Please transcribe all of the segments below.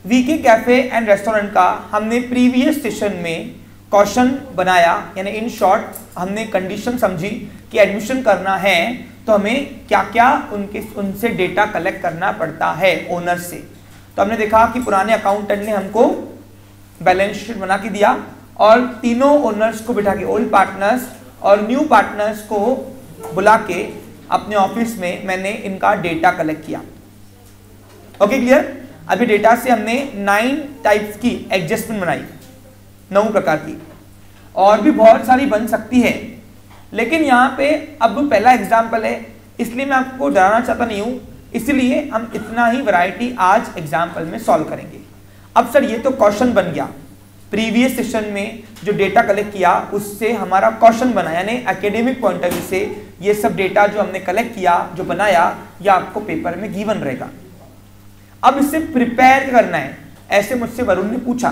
VK cafe and restaurant का हमने previous session में क्वेश्चन बनाया, यानी इन शॉर्ट हमने कंडीशन समझी कि एडमिशन करना है तो हमें क्या क्या उनसे डेटा कलेक्ट करना पड़ता है ओनर से। तो हमने देखा कि पुराने अकाउंटेंट ने हमको बैलेंस शीट बना के दिया और तीनों ओनर्स को बिठा के, ओल्ड पार्टनर्स और न्यू पार्टनर्स को बुला के अपने ऑफिस में मैंने इनका डेटा कलेक्ट किया। Okay clear. अभी डेटा से हमने 9 टाइप्स की एडजस्टमेंट बनाई, 9 प्रकार की, और भी बहुत सारी बन सकती है, लेकिन यहाँ पे अब पहला एग्जाम्पल है इसलिए मैं आपको डराना चाहता नहीं हूँ, इसलिए हम इतना ही वैरायटी आज एग्जाम्पल में सॉल्व करेंगे। अब सर ये तो क्वेश्चन बन गया, प्रीवियस सेशन में जो डेटा कलेक्ट किया उससे हमारा क्वेश्चन बना, यानी एकेडमिक पॉइंट ऑफ व्यू से ये सब डेटा जो हमने कलेक्ट किया, जो बनाया, ये आपको पेपर में गिवन रहेगा। अब इससे प्रिपेयर करना है, ऐसे मुझसे वरुण ने पूछा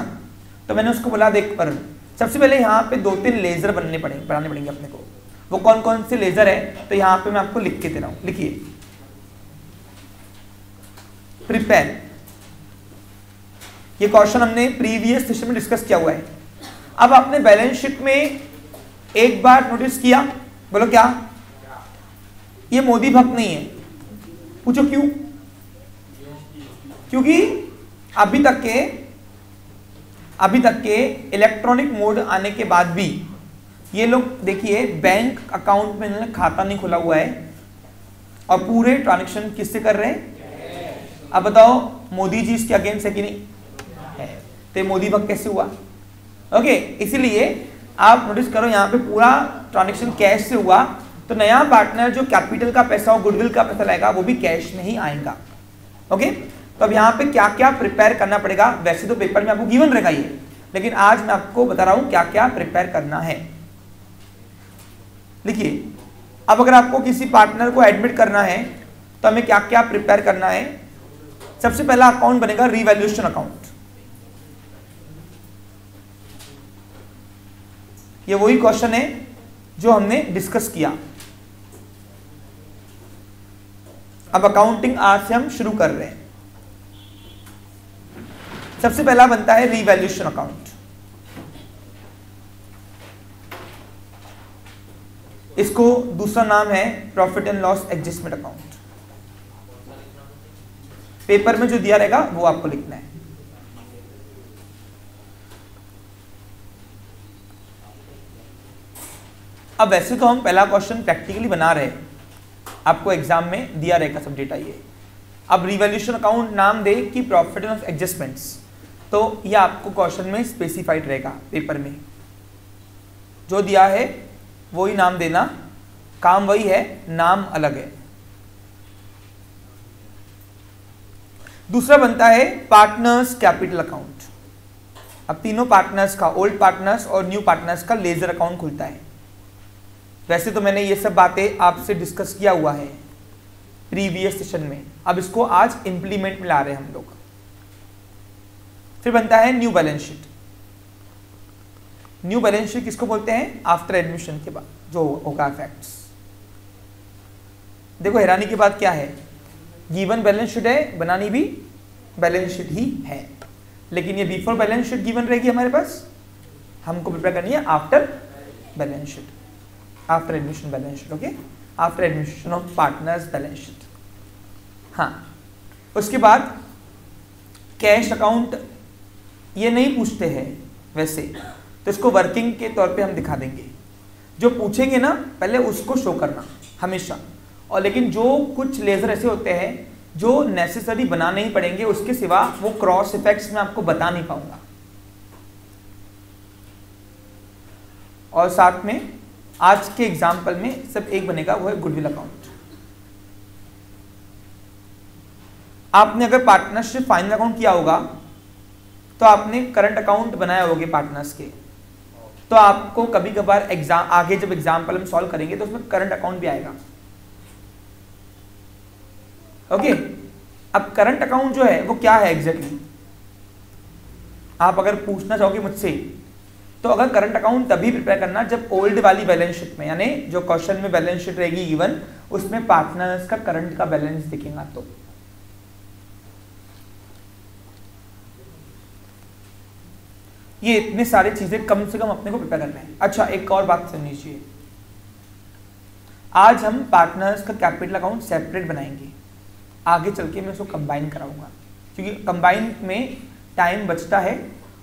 तो मैंने उसको बोला देख वरुण, सबसे पहले यहाँ पे 2-3 लेजर बनाने पड़ेंगे अपने को। वो कौन कौन से लेजर है तो यहाँ पे मैं आपको लिख के दे रहा हूँ, लिखिए प्रिपेयर। ये क्वेश्चन हमने प्रीवियस सेशन में डिस्कस किया हुआ है। अब आपने बैलेंस शीट में एक बार नोटिस किया, बोलो क्या, ये मोदी भक्त नहीं है। पूछो क्यों? क्योंकि अभी तक के इलेक्ट्रॉनिक मोड आने के बाद भी ये लोग देखिए बैंक अकाउंट में इन्होंने खाता नहीं खुला हुआ है और पूरे ट्रांजैक्शन किससे कर रहे हैं। अब बताओ मोदी जी इसके अगेंस्ट है कि नहीं है, तो मोदी भक्त कैसे हुआ? ओके, इसीलिए आप नोटिस करो यहाँ पे पूरा ट्रांजैक्शन कैश से हुआ, तो नया पार्टनर जो कैपिटल का पैसा हो, गुडविल का पैसा लाएगा, वो भी कैश में ही आएगा। ओके, तो अब यहाँ पे क्या क्या प्रिपेयर करना पड़ेगा, वैसे तो पेपर में आपको गिवन रहेगा ये, लेकिन आज मैं आपको बता रहा हूं क्या क्या प्रिपेयर करना है। लिखिए, अब अगर आपको किसी पार्टनर को एडमिट करना है तो हमें क्या क्या प्रिपेयर करना है। सबसे पहला अकाउंट बनेगा रिवैल्यूएशन अकाउंट। ये वही क्वेश्चन है जो हमने डिस्कस किया। अब अकाउंटिंग आज से हम शुरू कर रहे हैं। सबसे पहला बनता है रिवैल्यूएशन अकाउंट। इसको दूसरा नाम है profit and loss adjustment account. Paper में जो दिया रहेगा वो आपको लिखना है। अब वैसे तो हम पहला क्वेश्चन प्रैक्टिकली बना रहे हैं, आपको एग्जाम में दिया रहेगा सब डेटा ये। अब रिवैल्यूएशन अकाउंट नाम दे कि प्रॉफिट एंड लॉस एडजस्टमेंट्स, तो यह आपको क्वेश्चन में स्पेसिफाइड रहेगा पेपर में, जो दिया है वही नाम देना, काम वही है, नाम अलग है। दूसरा बनता है पार्टनर्स कैपिटल अकाउंट। अब तीनों पार्टनर्स का, ओल्ड पार्टनर्स और न्यू पार्टनर्स का लेजर अकाउंट खुलता है। वैसे तो मैंने ये सब बातें आपसे डिस्कस किया हुआ है प्रीवियस सेशन में, अब इसको आज इंप्लीमेंट में ला रहे हैं हम लोग। फिर बनता है new balance sheet. New balance sheet किसको बोलते हैं? आफ्टर एडमिशन के बाद जो होगा फैक्ट्स। देखो हैरानी की बात क्या है, गिवन बैलेंस शीट है, बनानी भी बैलेंस शीट ही है, लेकिन ये बिफोर बैलेंस शीट गिवन रहेगी हमारे पास, हमको प्रिपेयर करनी है after balance sheet, after admission balance sheet. Okay, after admission of partners balance sheet. हाँ, उसके बाद कैश अकाउंट ये नहीं पूछते हैं वैसे, तो इसको वर्किंग के तौर पे हम दिखा देंगे। जो पूछेंगे ना पहले उसको शो करना हमेशा, और लेकिन जो कुछ लेजर ऐसे होते हैं जो नेसेसरी बनाने ही पड़ेंगे, उसके सिवा वो क्रॉस इफेक्ट्स में आपको बता नहीं पाऊंगा। और साथ में आज के एग्जाम्पल में सब एक बनेगा, वो है गुडविल अकाउंट। आपने अगर पार्टनरशिप फाइनल अकाउंट किया होगा तो आपने करंट अकाउंट बनाए होंगे पार्टनर्स के, तो आपको कभी कभार एग्जाम आगे जब एग्जाम्पल हम सॉल्व करेंगे तो उसमें करंट अकाउंट भी आएगा। ओके, अब करंट अकाउंट जो है वो क्या है एग्जैक्टली, आप अगर पूछना चाहोगे मुझसे, तो अगर करंट अकाउंट तभी प्रिपेयर करना जब ओल्ड वाली बैलेंस शीट में, यानी जो क्वेश्चन में बैलेंस शीट रहेगी गिवन, उसमें पार्टनर्स का करंट का बैलेंस दिखेगा। तो ये इतने सारे चीजें कम से कम अपने को प्रिपेयर करना है। अच्छा, एक और बात सुननी चाहिए, आज हम पार्टनर्स का कैपिटल अकाउंट सेपरेट बनाएंगे, आगे चल के मैं उसको कंबाइन कराऊंगा, क्योंकि कंबाइन में टाइम बचता है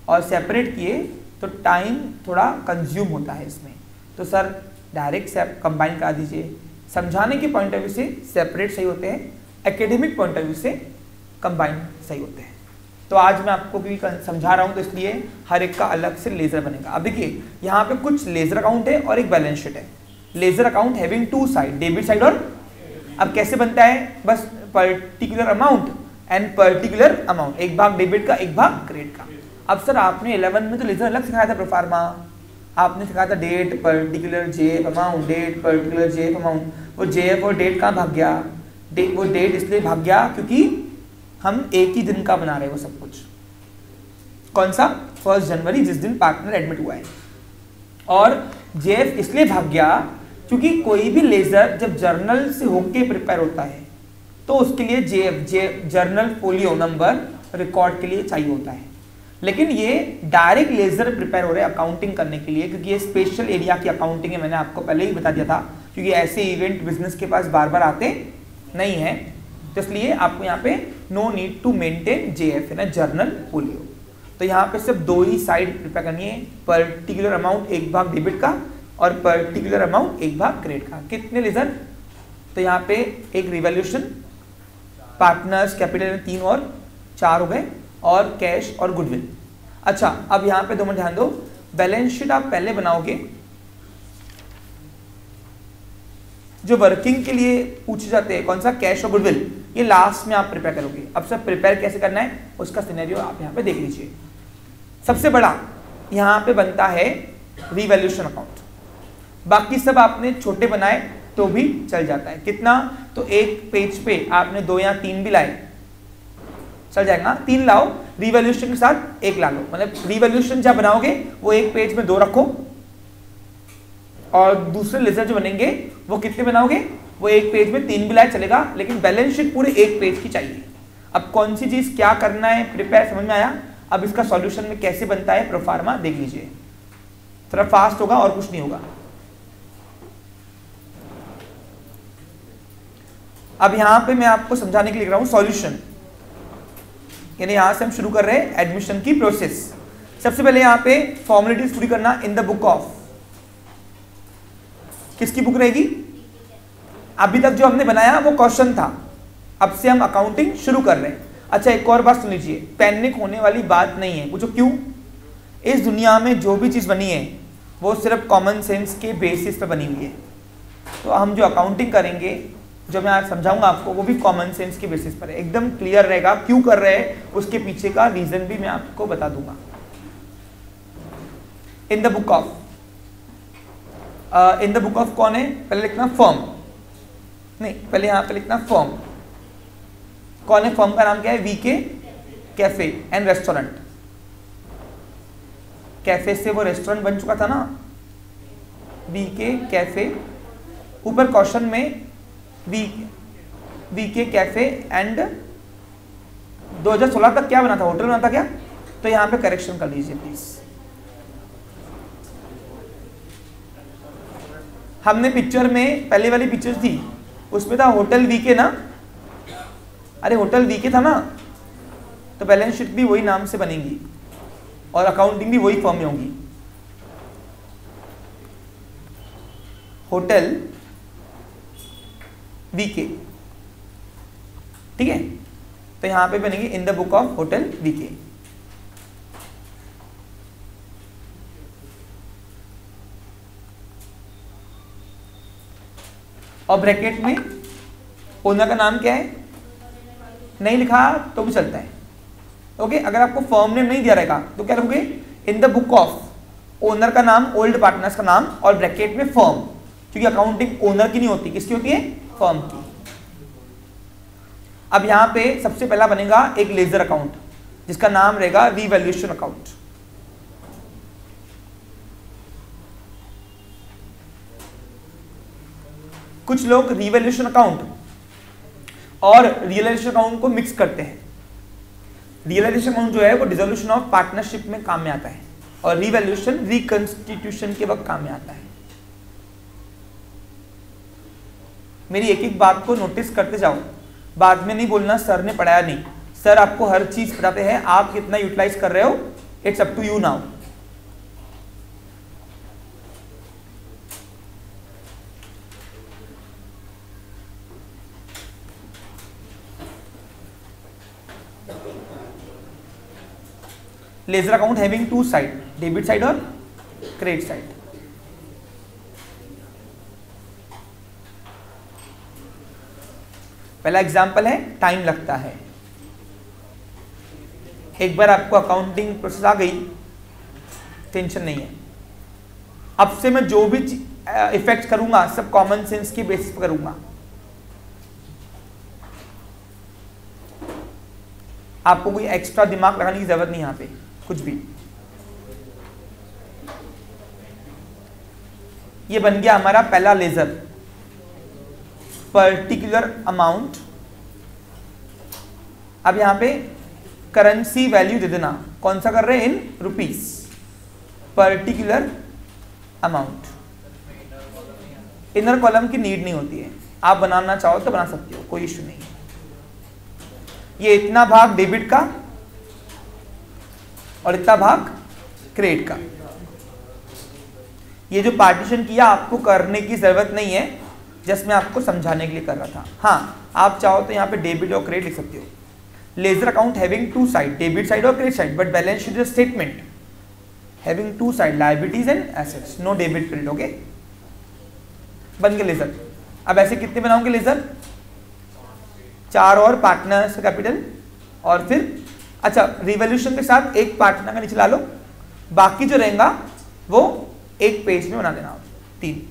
और सेपरेट किए तो टाइम थोड़ा कंज्यूम होता है इसमें। तो सर डायरेक्ट कंबाइन करा दीजिए। समझाने के पॉइंट ऑफ व्यू से सेपरेट सही होते हैं, एकेडमिक पॉइंट ऑफ व्यू से कंबाइन सही होते हैं। तो आज मैं आपको भी समझा रहा हूँ, तो इसलिए हर एक का अलग से लेजर बनेगा। अब देखिए यहाँ पे कुछ लेजर अकाउंट है और एक बैलेंस शीट है। Ledger account having two side, debit side और, अब कैसे बनता है, बस particular amount and particular amount, एक भाग डेबिट का एक भाग क्रेडिट का। अब सर आपने 11 में तो लेजर अलग सिखाया था, प्रोफार्मा आपने सिखाया था date particular JF amount, date particular JF amount. वो जेएफ और डेट कहाँ भाग गया, वो डेट इसलिए भाग गया क्योंकि हम एक ही दिन का बना रहे हैं वो सब कुछ। कौन सा, 1 जनवरी जिस दिन पार्टनर एडमिट हुआ है। और जेएफ इसलिए भाग गया क्योंकि कोई भी लेजर जब जर्नल से होके प्रिपेयर होता है तो उसके लिए JF journal folio number record के लिए चाहिए होता है। लेकिन ये डायरेक्ट लेजर प्रिपेयर हो रहे हैं अकाउंटिंग करने के लिए, क्योंकि ये स्पेशल एरिया की अकाउंटिंग है, मैंने आपको पहले ही बता दिया था, क्योंकि ऐसे इवेंट बिजनेस के पास बार बार आते नहीं है। तो इसलिए आपको यहाँ पे no need to maintain JF है ना, जर्नल फोलियो। तो यहाँ पे सिर्फ दो ही साइड प्रिपेयर करनी है, पर्टिकुलर अमाउंट एक भाग डेबिट का और पर्टिकुलर अमाउंट एक भाग क्रेडिट का। कितने लेजर, तो यहाँ पे एक रिवॉल्यूशन, पार्टनर्स कैपिटल 3 और 4 हो गए, और कैश और गुडविल। अच्छा, अब यहाँ पे 2 मिनट ध्यान दो, बैलेंस शीट आप पहले बनाओगे, जो वर्किंग के लिए पूछे जाते हैं, कौन सा, कैश और गुडविल, ये लास्ट में आप प्रिपेयर करोगे। अब सर प्रिपेयर कैसे करना है उसका सिनेरियो आप यहाँ पे देख लीजिए। सबसे बड़ा यहाँ पे बनता है रिवॉल्यूशन अकाउंट, बाकी सब आपने छोटे बनाए तो भी चल जाता है। कितना, तो एक पेज पे आपने 2 या 3 भी लाए चल जाएगा, 3 लाओ, रिवॉल्यूशन के साथ 1 ला लो, मतलब रिवॉल्यूशन जब बनाओगे वो एक पेज में 2 रखो, और दूसरे लेजर जो बनेंगे वो कितने बनाओगे, वो एक पेज में 3 भी लाए चलेगा, लेकिन बैलेंस शीट पूरे एक पेज की चाहिए। अब कौन सी चीज क्या करना है प्रिपेयर समझ में आया। अब इसका सॉल्यूशन में कैसे बनता है प्रोफार्मा देख लीजिए, थोड़ा फास्ट होगा और कुछ नहीं होगा। अब यहां पे मैं आपको समझाने के लिए लिख रहा हूं सॉल्यूशन, यानी यहां से हम शुरू कर रहे हैं एडमिशन की प्रोसेस। सबसे पहले यहां पे फॉर्मेलिटीज पूरी करना इन द बुक ऑफ, किसकी बुक रहेगी, अभी तक जो हमने बनाया वो क्वेश्चन था, अब से हम अकाउंटिंग शुरू कर रहे हैं। अच्छा, एक और बात सुन लीजिए, पैनिक होने वाली बात नहीं है। पूछो क्यों, इस दुनिया में जो भी चीज बनी है वो सिर्फ कॉमन सेंस के बेसिस पे बनी हुई है। तो हम जो अकाउंटिंग करेंगे, जो मैं आज समझाऊंगा आपको, वो भी कॉमन सेंस के बेसिस पर है, एकदम क्लियर रहेगा। क्यों कर रहे हैं उसके पीछे का रीजन भी मैं आपको बता दूंगा। इन the book of, in the book of कौन है, पहले लिखना फर्म, नहीं पहले यहां पे लिखना फर्म। कौन है, फर्म का नाम क्या है, VK cafe and restaurant. Cafe से वो रेस्टोरेंट बन चुका था ना, वीके कैफे, ऊपर क्वेश्चन में वीके कैफे एंड 2016 तक क्या बना था, होटल बना था क्या, तो यहां पे करेक्शन कर लीजिए प्लीज। हमने पिक्चर में पहले वाली पिक्चर थी उसमें था होटल वीके ना, अरे होटल वीके था ना, तो बैलेंस शीट भी वही नाम से बनेगी और अकाउंटिंग भी वही फॉर्म में होगी, होटल वीके, ठीक है। तो यहां पे बनेगी in the book of hotel VK. और ब्रैकेट में ओनर का नाम क्या है, नहीं लिखा तो भी चलता है, ओके। अगर आपको फर्म नेम नहीं दिया रहेगा तो क्या लिखोगे, इन द बुक ऑफ, ओनर का नाम, ओल्ड पार्टनर्स का नाम और ब्रैकेट में फर्म, क्योंकि अकाउंटिंग ओनर की नहीं होती, किसकी होती है, फर्म की। अब यहां पे सबसे पहला बनेगा एक लेजर अकाउंट जिसका नाम रहेगा रिवैल्यूएशन अकाउंट। कुछ लोग रिवैल्यूएशन अकाउंट और रियलाइजेशन अकाउंट को मिक्स करते हैं। रियलाइजेशन अकाउंट जो है वो डिसोल्यूशन ऑफ पार्टनरशिप में काम में आता है, और रिवैल्यूएशन रिकंस्टिट्यूशन के वक्त काम में आता है। मेरी एक एक बात को नोटिस करते जाओ, बाद में नहीं बोलना सर ने पढ़ाया नहीं। सर आपको हर चीज बताते हैं, आप कितना यूटिलाइज कर रहे हो it's up to you now. Ledger account having two side, debit side और क्रेडिट साइड। पहला एग्जांपल है टाइम लगता है। एक बार आपको अकाउंटिंग प्रोसेस आ गई, टेंशन नहीं है। अब से मैं जो भी इफेक्ट करूंगा सब कॉमन सेंस की बेसिस पर करूंगा। आपको कोई एक्स्ट्रा दिमाग लगाने की जरूरत नहीं, यहां पे कुछ भी। ये बन गया हमारा पहला लेजर, पर्टिकुलर अमाउंट। अब यहां पे करेंसी वैल्यू दे देना, कौन सा कर रहे हैं, in rupees, particular amount. Inner column की नीड नहीं होती है, आप बनाना चाहो तो बना सकते हो, कोई इश्यू नहीं है। ये इतना भाग डेबिट का और इतना भाग क्रेडिट का। ये जो पार्टीशन किया आपको करने की जरूरत नहीं है, जस्ट मैं आपको समझाने के लिए कर रहा था। हाँ, आप चाहो तो यहाँ पे डेबिट और क्रेडिट लिख सकते हो। Ledger account having two side, debit side और credit side, but balance sheet is a statement having two side, liabilities and assets, no debit credit. Okay, बन गए लेजर। अब ऐसे कितने बनाओगे लेजर, 4 और पार्टनर्स कैपिटल, और फिर अच्छा रिवॉल्यूशन के साथ एक पार्टनर का नीचे ला लो, बाकी जो रहेगा वो एक पेज में बना देना। 3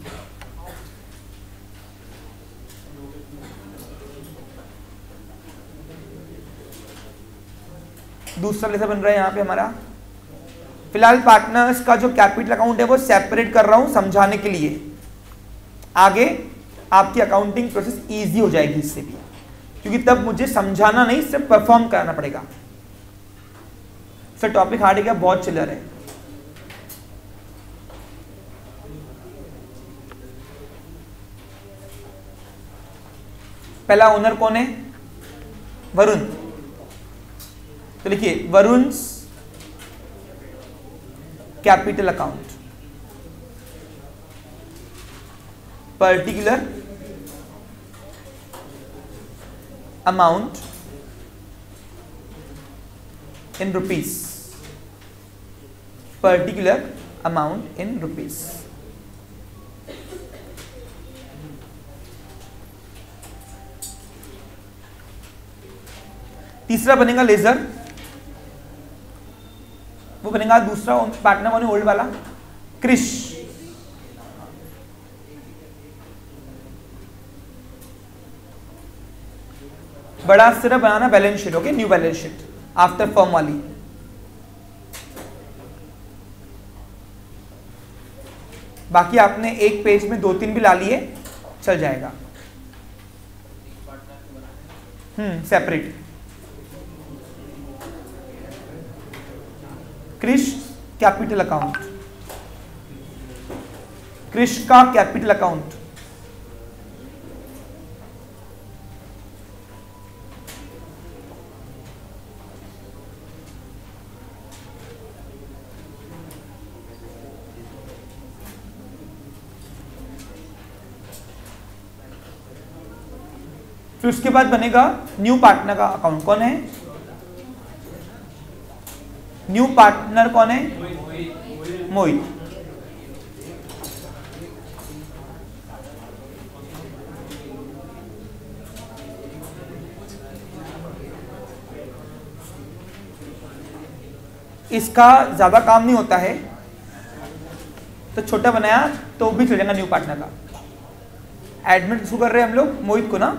दूसरा लेजर बन रहा है यहाँ पे हमारा। फिलहाल पार्टनर्स का जो कैपिटल अकाउंट है वो सेपरेट कर रहा हूं समझाने के लिए, आगे आपकी अकाउंटिंग प्रोसेस इजी हो जाएगी इससे भी, क्योंकि तब मुझे समझाना नहीं, सिर्फ परफॉर्म करना पड़ेगा। फिर टॉपिक हार्ड है, बहुत चिल्लर है। पहला ओनर कौन है, वरुण। तो लिखिए Varun's capital account, particular amount in rupees, particular amount in rupees. तीसरा बनेगा लेजर, वो बनेगा दूसरा पार्टनर कौन है, ओल्ड वाला, क्रिश। बड़ा सिर्फ बनाना balance sheet, okay, new balance sheet after form वाली। बाकी आपने एक पेज में 2-3 भी ला लिए, चल जाएगा। Separate. Krish capital account, Krish का कैपिटल अकाउंट, फिर उसके बाद बनेगा न्यू पार्टनर का अकाउंट। कौन है न्यू पार्टनर, कौन है, मोहित। इसका ज्यादा काम नहीं होता है, तो छोटा बनाया तो भी चल जाएगा न्यू पार्टनर का। एडमिट किसको कर रहे हैं हम लोग, मोहित को ना।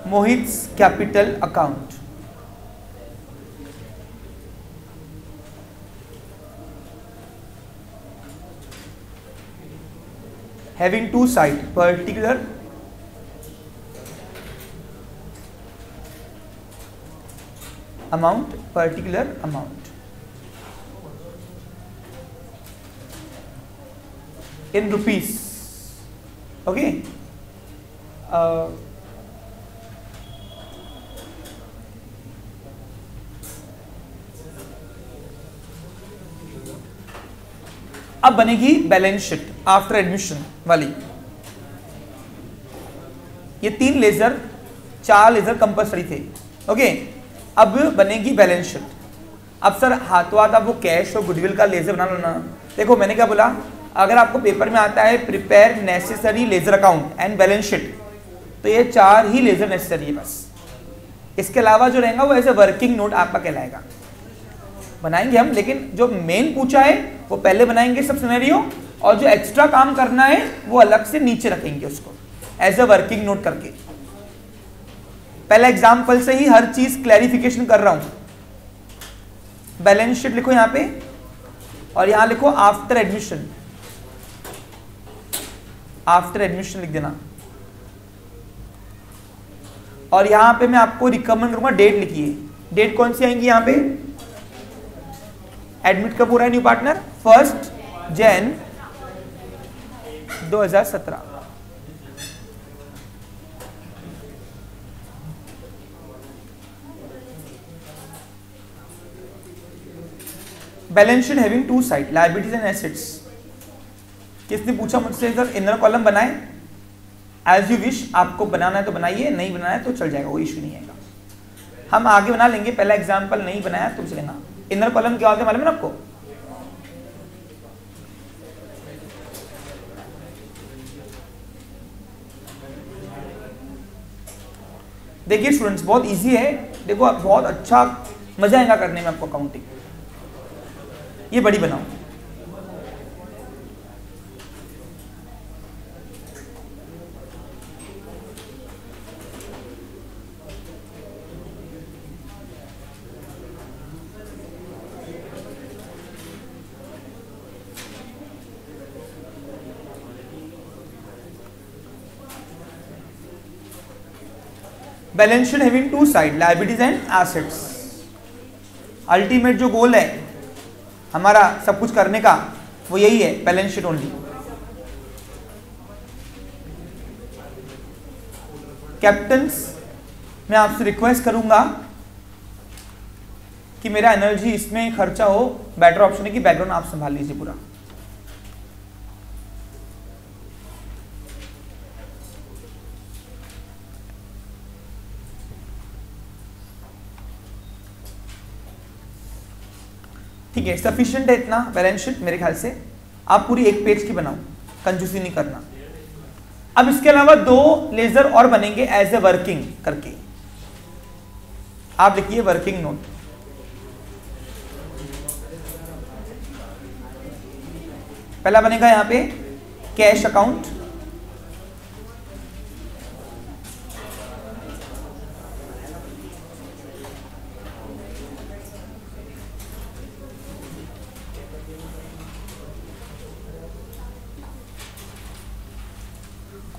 Mohit's capital account. Having two side, particular amount, particular amount in rupees. Okay. अब बनेगी बैलेंस शीट आफ्टर एडमिशन वाली। ये 3 लेजर 4 लेजर कंपल्सरी थे। ओके, अब बनेगी बैलेंस शीट। अब सर हाथों हाथ आप वो कैश और गुडविल का लेजर बना लो ना। देखो मैंने क्या बोला, अगर आपको पेपर में आता है prepare necessary ledger account and balance sheet, तो ये 4 ही लेजर नेसेसरी है बस। इसके अलावा जो रहेगा वो एज ए वर्किंग नोट आपका कहलाएगा। बनाएंगे हम, लेकिन जो मेन पूछा है वो पहले बनाएंगे सब सिनेरियो, और जो एक्स्ट्रा काम करना है वो अलग से नीचे रखेंगे उसको एज ए वर्किंग नोट करके। पहला एग्जाम्पल से ही हर चीज क्लैरिफिकेशन कर रहा हूं। बैलेंस शीट लिखो यहां पे, और यहां लिखो आफ्टर एडमिशन। आफ्टर एडमिशन लिख देना, और यहां पे मैं आपको रिकमेंड करूंगा डेट लिखिए। डेट कौन सी आएंगी यहां पे? एडमिट कब हो रहा है new partner? 1 January 2017। Balance sheet having 2 side, liabilities and assets. किसने पूछा मुझसे सर इनर कॉलम बनाए? एज यू विश, आपको बनाना है तो बनाइए, नहीं बनाना है तो चल जाएगा, कोई इशू नहीं आएगा। हम आगे बना लेंगे, पहला एग्जाम्पल नहीं बनाया तो चलेगा। इनर कॉलम क्या होता है मालूम है आपको? देखिए स्टूडेंट्स, बहुत इजी है। देखो बहुत अच्छा मजा आएगा करने में आपको अकाउंटिंग। ये बड़ी बनाओ, balance sheet having 2 side, liabilities and assets. Ultimate जो गोल है हमारा सब कुछ करने का वो यही है, बैलेंस शीट ओनली। कैप्टन्स, मैं आपसे रिक्वेस्ट करूंगा कि मेरा एनर्जी इसमें खर्चा हो, बेटर ऑप्शन है कि बैकग्राउंड आप संभाल लीजिए पूरा। ठीक है, सफिशिएंट है इतना बैलेंस शीट मेरे ख्याल से। आप पूरी 1 पेज की बनाओ, कंजूसी नहीं करना। अब इसके अलावा 2 लेजर और बनेंगे एज ए वर्किंग करके। आप लिखिए वर्किंग नोट। पहला बनेगा यहां पे कैश अकाउंट,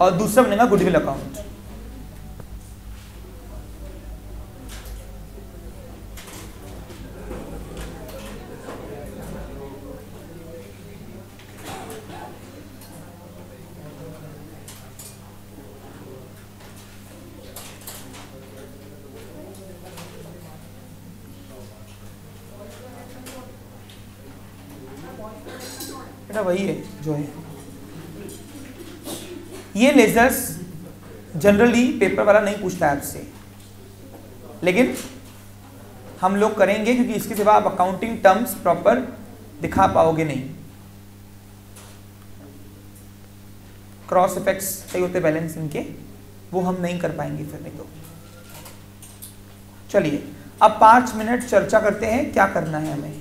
और दूसरा बनेगा गुडविल अकाउंट। बेटा वही है जो है। ये लेजर्स जनरली पेपर वाला नहीं पूछता है आपसे, लेकिन हम लोग करेंगे क्योंकि इसके सिवा आप अकाउंटिंग टर्म्स प्रॉपर दिखा पाओगे नहीं। क्रॉस इफेक्ट्स सही होते बैलेंस इनके, वो हम नहीं कर पाएंगे फिर नहीं तो। चलिए अब 5 मिनट चर्चा करते हैं क्या करना है हमें।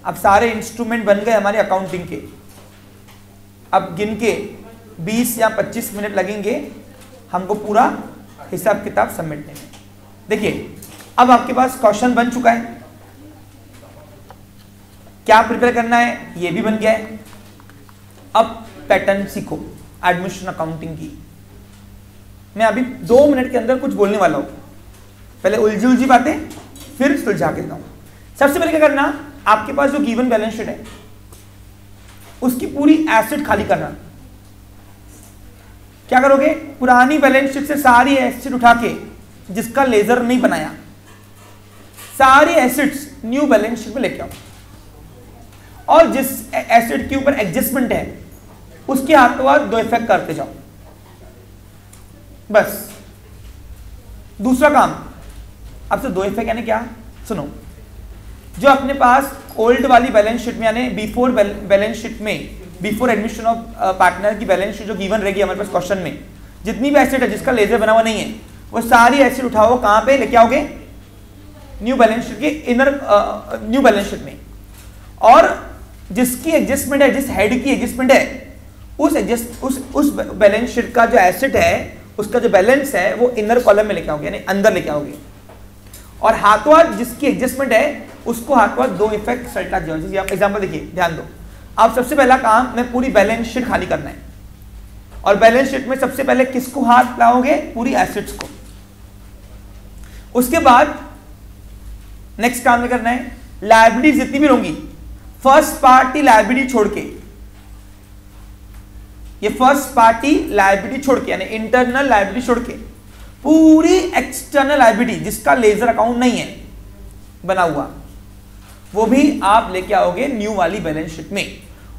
अब सारे इंस्ट्रूमेंट बन गए हमारे अकाउंटिंग के। अब गिन के 20 या 25 मिनट लगेंगे हमको पूरा हिसाब किताब समेटने में। देखिए अब आपके पास क्वेश्चन बन चुका है, क्या प्रिपेयर करना है ये भी बन गया है। अब पैटर्न सीखो एडमिशन अकाउंटिंग की। मैं अभी 2 मिनट के अंदर कुछ बोलने वाला हूं, पहले उलझी उलझी बातें फिर सुलझा के बताऊं। सबसे पहले क्या करना, आपके पास जो गिवन बैलेंस शीट है उसकी पूरी एसेट खाली करना। क्या करोगे, पुरानी बैलेंस शीट से सारी एसेट उठा के, जिसका लेजर नहीं बनाया, सारी एसेट्स न्यू बैलेंस शीट में लेके आओ, और जिस एसेट के ऊपर एडजस्टमेंट है उसके हाथों हाथ 2 इफेक्ट करते जाओ, बस। दूसरा काम, अब से 2 इफेक्ट यानी क्या, सुनो। जो अपने पास ओल्ड वाली बैलेंस शीट में यानी बिफोर बैलेंस शीट में, बिफोर एडमिशन ऑफ पार्टनर की बैलेंस शीट जो गिवन रहेगी हमारे पास क्वेश्चन में, जितनी भी एसेट है जिसका लेजर बना हुआ नहीं है, वो सारी एसेट उठाओ, कहां पे लेके आओगे, न्यू बैलेंस शीट के इनर न्यू बैलेंस शीट में। और जिसकी एडजस्टमेंट है, जिस हेड की एडजस्टमेंट है, उस बैलेंस शीट का जो एसेट है उसका जो बैलेंस है वो इनर कॉलम में लेके आओगे, यानी अंदर लेके आओगे। और हाथों हाथ जिसकी एडजस्टमेंट है उसको हाथों हाथ 2 इफेक्ट सल्टा दिया। जैसे आप एग्जांपल देखिए, ध्यान दो। आप सबसे पहला काम, मैं पूरी बैलेंस शीट खाली करना है, और बैलेंस शीट में सबसे पहले किसको हाथ लाओगे, पूरी एसेट्स को। उसके बाद नेक्स्ट काम में करना है, लायबिलिटी जितनी भी होंगी, फर्स्ट पार्टी लायबिलिटी छोड़ के, ये फर्स्ट पार्टी लायबिलिटी छोड़ के यानी इंटरनल लायबिलिटी छोड़ के, पूरी एक्सटर्नल लायबिलिटी जिसका लेजर अकाउंट नहीं है बना हुआ, वो भी आप लेके आओगे न्यू वाली बैलेंस शीट में।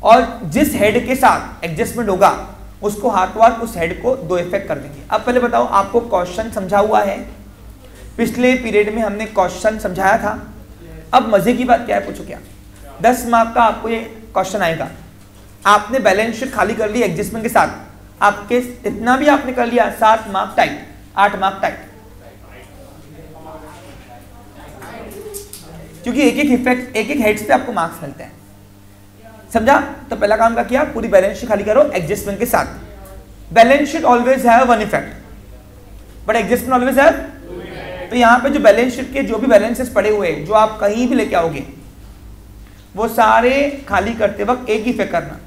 और जिस हेड के साथ एडजस्टमेंट होगा उसको हाथों हाथ उस हेड को 2 इफेक्ट कर देंगे। अब पहले बताओ, आपको क्वेश्चन समझा हुआ है, पिछले पीरियड में हमने क्वेश्चन समझाया था। अब मजे की बात क्या है, पूछो क्या, 10 मार्क का आपको ये क्वेश्चन आएगा। आपने बैलेंस शीट खाली कर ली एडजस्टमेंट के साथ, आपके इतना भी आपने कर लिया, 7 मार्क टाइट, 8 मार्क टाइट, क्योंकि एक एक इफेक्ट, एक एक हेड्स पे आपको मार्क्स मिलते हैं, समझा। तो पहला काम क्या किया, पूरी बैलेंस शीट खाली करो एडजस्टमेंट के साथ। Balance sheet always have 1 effect but adjustment always have. तो यहाँ पे जो बैलेंस शीट के जो भी बैलेंसेस पड़े हुए हैं, जो आप कहीं भी लेके आओगे, वो सारे खाली करते वक्त एक ही इफेक्ट करना,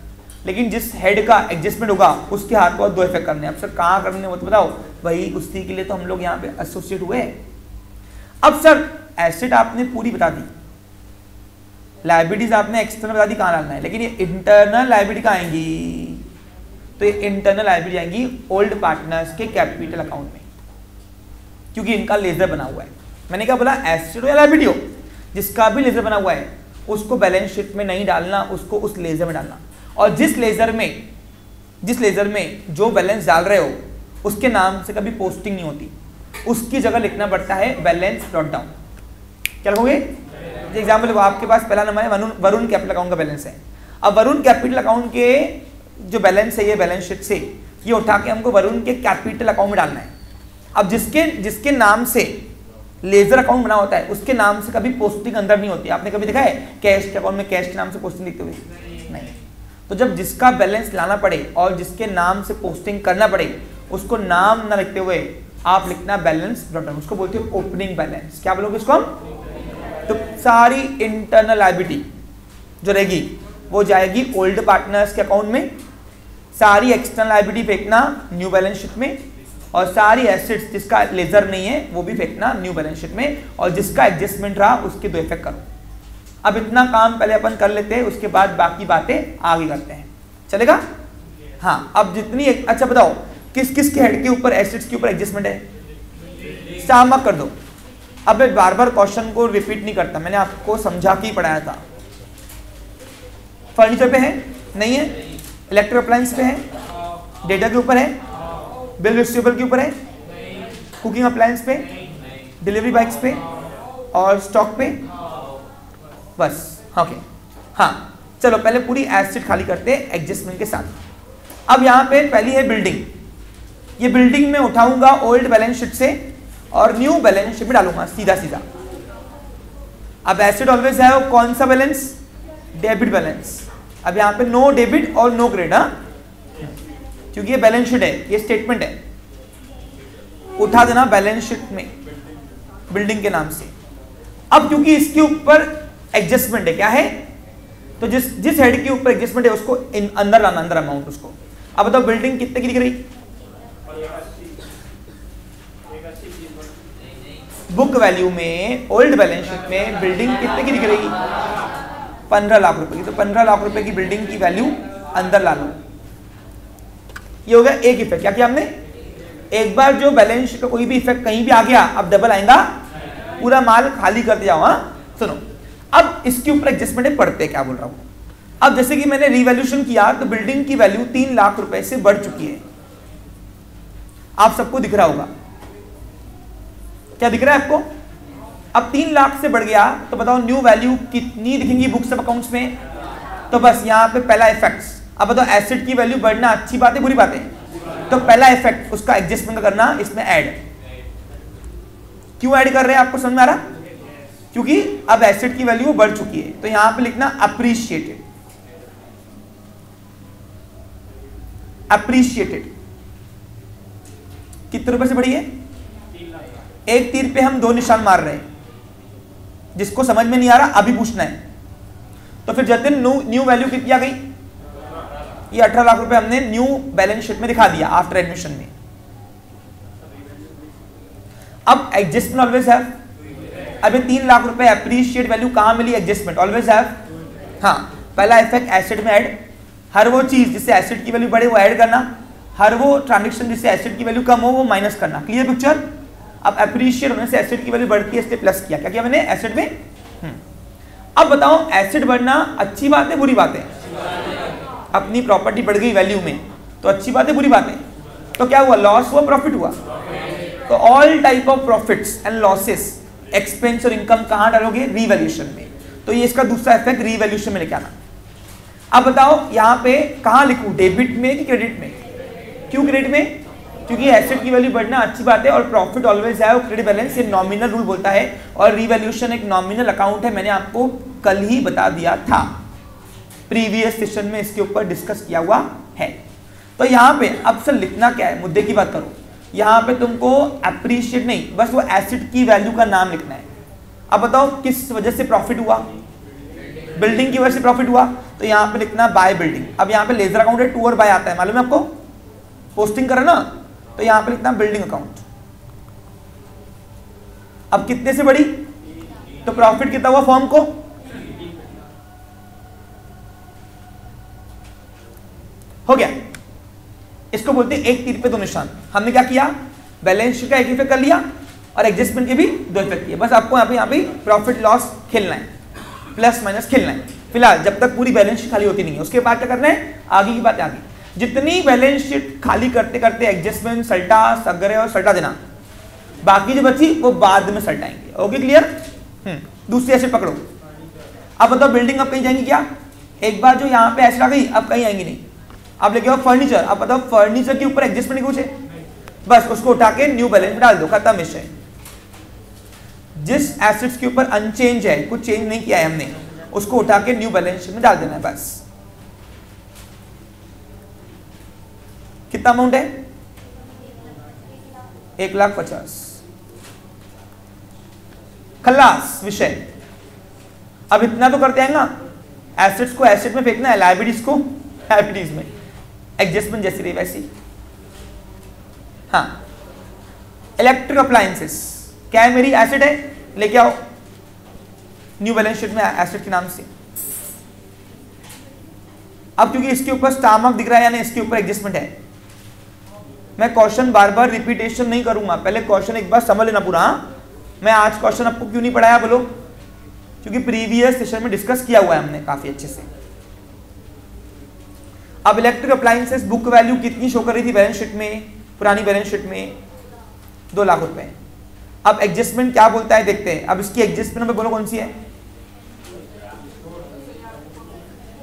लेकिन जिस हेड का एडजस्टमेंट होगा उसके हाथ को 2 इफेक्ट करने। अब सर कहाँ करने वो तो बताओ, वही उसी के लिए तो हम लोग यहाँ पे एसोसिएट हुए हैं। अब सर एसेट आपने पूरी बता दी, लायबिलिटीज आपने एक्सटर्नल बता दी कहाँ डालना है, लेकिन ये इंटरनल लायबिलिटी कहाँ आएंगी, तो ये इंटरनल लायबिलिटी आएंगी ओल्ड पार्टनर्स के कैपिटल अकाउंट में, क्योंकि इनका लेजर बना हुआ है। मैंने क्या बोला, एसेट हो या लायबिलिटी हो, जिसका भी लेजर बना हुआ है उसको बैलेंस शीट में नहीं डालना, उसको उस लेजर में डालना। और जिस लेजर में जो बैलेंस डाल रहे हो उसके नाम से कभी पोस्टिंग नहीं होती, उसकी जगह लिखना पड़ता है बैलेंस डॉट डाउन। क्या लिखोगे, एग्जाम्पल आपके पास पहला नंबर है वरुण कैपिटल अकाउंट का बैलेंस है। अब वरुण कैपिटल अकाउंट के जो बैलेंस है, ये बैलेंस शीट से ये उठा के हमको वरुण के कैपिटल अकाउंट में डालना है। अब जिसके नाम से लेजर अकाउंट बना होता है उसके नाम से कभी पोस्टिंग अंदर नहीं होती। आपने कभी देखा है कैश के अकाउंट में कैश के नाम से पोस्टिंग लिखते हुए? नहीं। तो जब जिसका बैलेंस लाना पड़े और जिसके नाम से पोस्टिंग करना पड़े, उसको नाम ना लिखते हुए आप लिखना बैलेंस डॉट डाउन, उसको बोलते हैं ओपनिंग बैलेंस। क्या बोलोगे इसको हम? तो सारी इंटरनल लायबिलिटी जो रहेगी वो जाएगी ओल्ड पार्टनर्स के अकाउंट में, सारी एक्सटर्नल लायबिलिटी फेंकना न्यू बैलेंस शीट में, और सारी एसेट्स जिसका लेजर नहीं है वो भी फेंकना न्यू बैलेंस शीट में, और जिसका एडजस्टमेंट रहा उसके 2 इफेक्ट करो। अब इतना काम पहले अपन कर लेते हैं, उसके बाद बाकी बातें आगे करते हैं, चलेगा? हाँ, अब जितनी अच्छा बताओ किस किस के हेड के ऊपर एसेट्स के ऊपर एडजस्टमेंट है, स्टार मार्क कर दो। अब मैं बार बार क्वेश्चन को रिपीट नहीं करता, मैंने आपको समझा के ही पढ़ाया था। फर्नीचर पे है? नहीं है। इलेक्ट्रिक अप्लायंस पे है? डेटा के ऊपर है? बिल रिसीवेबल के ऊपर है? कुकिंग अप्लायंस पे? डिलीवरी बाइक्स पे और स्टॉक पे? बस, ओके। हाँ, चलो पहले पूरी एसेट खाली करते हैं एडजस्टमेंट के साथ। अब यहाँ पे पहली है बिल्डिंग। ये बिल्डिंग में उठाऊंगा ओल्ड बैलेंस शीट से और न्यू बैलेंस शीट में डालूंगा सीधा सीधा। अब एसेट ऑलवेज है कौन सा बैलेंस? Debit balance. अब यहाँ पे नो डेबिट और नो क्रेडिट, हाँ, क्योंकि ये बैलेंस शीट है, ये स्टेटमेंट है। उठा देना बैलेंस शीट में बिल्डिंग के नाम से। अब क्योंकि इसके ऊपर एडजस्टमेंट है, क्या है, तो जिस हेड के ऊपर एडजस्टमेंट है उसको अंदर लाना, अंदर अमाउंट उसको। अब बताओ बिल्डिंग कितने की दिख रही, बुक वैल्यू में ओल्ड बैलेंस शीट में बिल्डिंग कितने की दिख रही, 15 लाख रुपए की। तो 15 लाख रुपए की बिल्डिंग की वैल्यू अंदर ला लो। ये हो गया एक इफेक्ट। क्या किया हमने, एक बार जो बैलेंस शीट का कोई भी इफेक्ट कहीं भी आ गया, अब डबल आएगा, पूरा माल खाली कर दिया। हाँ सुनो, अब इसके ऊपर एडजस्टमेंट पढ़ते क्या बोल रहा हूं। अब जैसे कि मैंने रिवैल्यूएशन किया तो बिल्डिंग की वैल्यू 3 लाख रुपए से बढ़ चुकी है। आप सबको दिख रहा होगा, क्या दिख रहा है आपको। अब 3 लाख से बढ़ गया तो बताओ न्यू वैल्यू कितनी दिखेंगी बुक्स ऑफ अकाउंट्स में। तो बस यहां पे पहला इफेक्ट। अब बताओ एसेट की वैल्यू बढ़ना अच्छी बात है बुरी बात है, तो पहला इफेक्ट उसका एडजस्टमेंट करना, इसमें ऐड। क्यों ऐड कर रहे हैं आपको समझ में आ रहा, क्योंकि अब एसेट की वैल्यू बढ़ चुकी है। तो यहां पे लिखना अप्रिशिएटेड, अप्रिशिएटेड। कितने रुपए से बढ़ी है, एक तीर पे हम 2 निशान मार रहे हैं। जिसको समझ में नहीं आ रहा अभी पूछना है। तो फिर जतिन न्यू वैल्यू कितनी आ गई, ये 18 लाख रुपए हमने न्यू बैलेंस शीट में दिखा दिया आफ्टर एडमिशन में। अब एडजस्टमेंट ऑलवेज हैव, अभी 3 लाख रुपए अप्रिशिएट वैल्यू कहां मिली, एडजस्टमेंट ऑलवेज हैव। हाँ, पहला इफेक्ट एसेट में ऐड, हर वो चीज जिससे एसेट की वैल्यू बढ़े वो ऐड करना, हर वो ट्रांजेक्शन जिससे एसेट की वैल्यू कम हो वो माइनस करना। Clear picture. अब अप्रिशिएट होने से एसेट की वैल्यू बढ़ती है, इसलिए प्लस किया। क्या किया मैंने, एसेट में। अब बताओ एसेट बढ़ना अच्छी बात है बुरी बात है, अपनी प्रॉपर्टी बढ़ गई वैल्यू में तो अच्छी बात है बुरी बात है। तो क्या हुआ, लॉस हुआ प्रॉफिट हुआ। तो all type of profits and losses, expense और इनकम कहां डालोगे, रीवैल्यूएशन में। तो ये इसका दूसरा इफेक्ट रीवैल्यूएशन में लेके आना। अब बताओ यहां पे कहां लिखूं, डेबिट में कि क्रेडिट में। क्यों क्रेडिट में, क्योंकि एसेट की वैल्यू बढ़ना अच्छी बात है और प्रॉफिट ऑलवेज है, क्रेडिट बैलेंस ये नॉमिनल रूल बोलता है और रीवैल्यूएशन एक नॉमिनल अकाउंट है। मैंने आपको कल ही बता दिया था, प्रीवियस सेशन में इसके ऊपर डिस्कस किया हुआ है। तो यहाँ पे अब सर लिखना क्या है, मुद्दे की बात करो। यहाँ पे तुमको अप्रिशिएट नहीं, बस वो एसेट की वैल्यू का नाम लिखना है। अब बताओ किस वजह से प्रॉफिट हुआ, बिल्डिंग की वजह से प्रॉफिट हुआ, तो यहाँ पे लिखना बाय बिल्डिंग। अब यहाँ पे लेजर अकाउंट है, टू और बाय आता है, मालूम है आपको, पोस्टिंग करा ना, तो यहाँ पे लिखना बिल्डिंग अकाउंट। अब कितने से बढ़ी, तो प्रॉफिट कितना हुआ फर्म को, हो गया। इसको बोलते हैं एक तीर पे 2 निशान। हमने क्या किया, बैलेंस शीट का एक इफेक्ट कर लिया और एडजस्टमेंट के भी 2 इफेक्ट किए। बस आपको यहाँ पे प्रॉफिट लॉस खेलना है, प्लस माइनस खेलना है फिलहाल, जब तक पूरी बैलेंस शीट खाली होती नहीं है। उसके बाद क्या करना है, आगे की बात आगे। जितनी बैलेंस शीट खाली करते करते एडजस्टमेंट, सल्टा, सगरे और सल्टा देना, बाकी जो बची वो बाद में सल्टाएंगे। Okay clear. दूसरी एसेट पकड़ो। अब बताओ बिल्डिंग अब कहीं जाएंगी क्या, एक बार जो यहाँ पे एसेट आ गई अब कहीं आएंगी नहीं। अब लेके आओ फर्नीचर। अब बताओ फर्नीचर के ऊपर एडजस्टमेंट कुछ है, बस उसको उठा के न्यू बैलेंस में डाल दो, खत्म विषय। जिस एसेट्स के ऊपर अनचेंज है, कुछ चेंज नहीं किया है हमने, उसको उठा के न्यू बैलेंस में डाल देना है बस। कितना अमाउंट है, 1,50,000। खल्लास विषय। अब इतना तो करते हैं ना, एसेट्स को एसेट में फेंकना है, लायबिलिटीज को लायबिलिटीज में, एडजस्टमेंट जैसी रही वैसी। हाँ, इलेक्ट्रिक अप्लायंसेस क्या है, मेरी एसेट है, लेके आओ न्यू बैलेंस शीट में एसेट के नाम से। अब क्योंकि इसके ऊपर स्टार मार्क दिख रहा है यानी इसके ऊपर एडजस्टमेंट है, मैं क्वेश्चन बार बार रिपीटेशन नहीं करूंगा, पहले क्वेश्चन एक बार समझ लेना पूरा। मैं आज क्वेश्चन आपको क्यों नहीं पढ़ाया बोलो, क्योंकि प्रीवियस सेशन में डिस्कस किया हुआ है हमने काफी अच्छे से। अब इलेक्ट्रिक अप्लायंसेस बुक वैल्यू कितनी शो कर रही थी बैलेंस शीट में, पुरानी बैलेंस शीट में 2 लाख रुपए। अब एडजस्टमेंट क्या बोलता है देखते हैं। अब इसकी एडजस्टमेंट नंबर बोलो कौन सी है,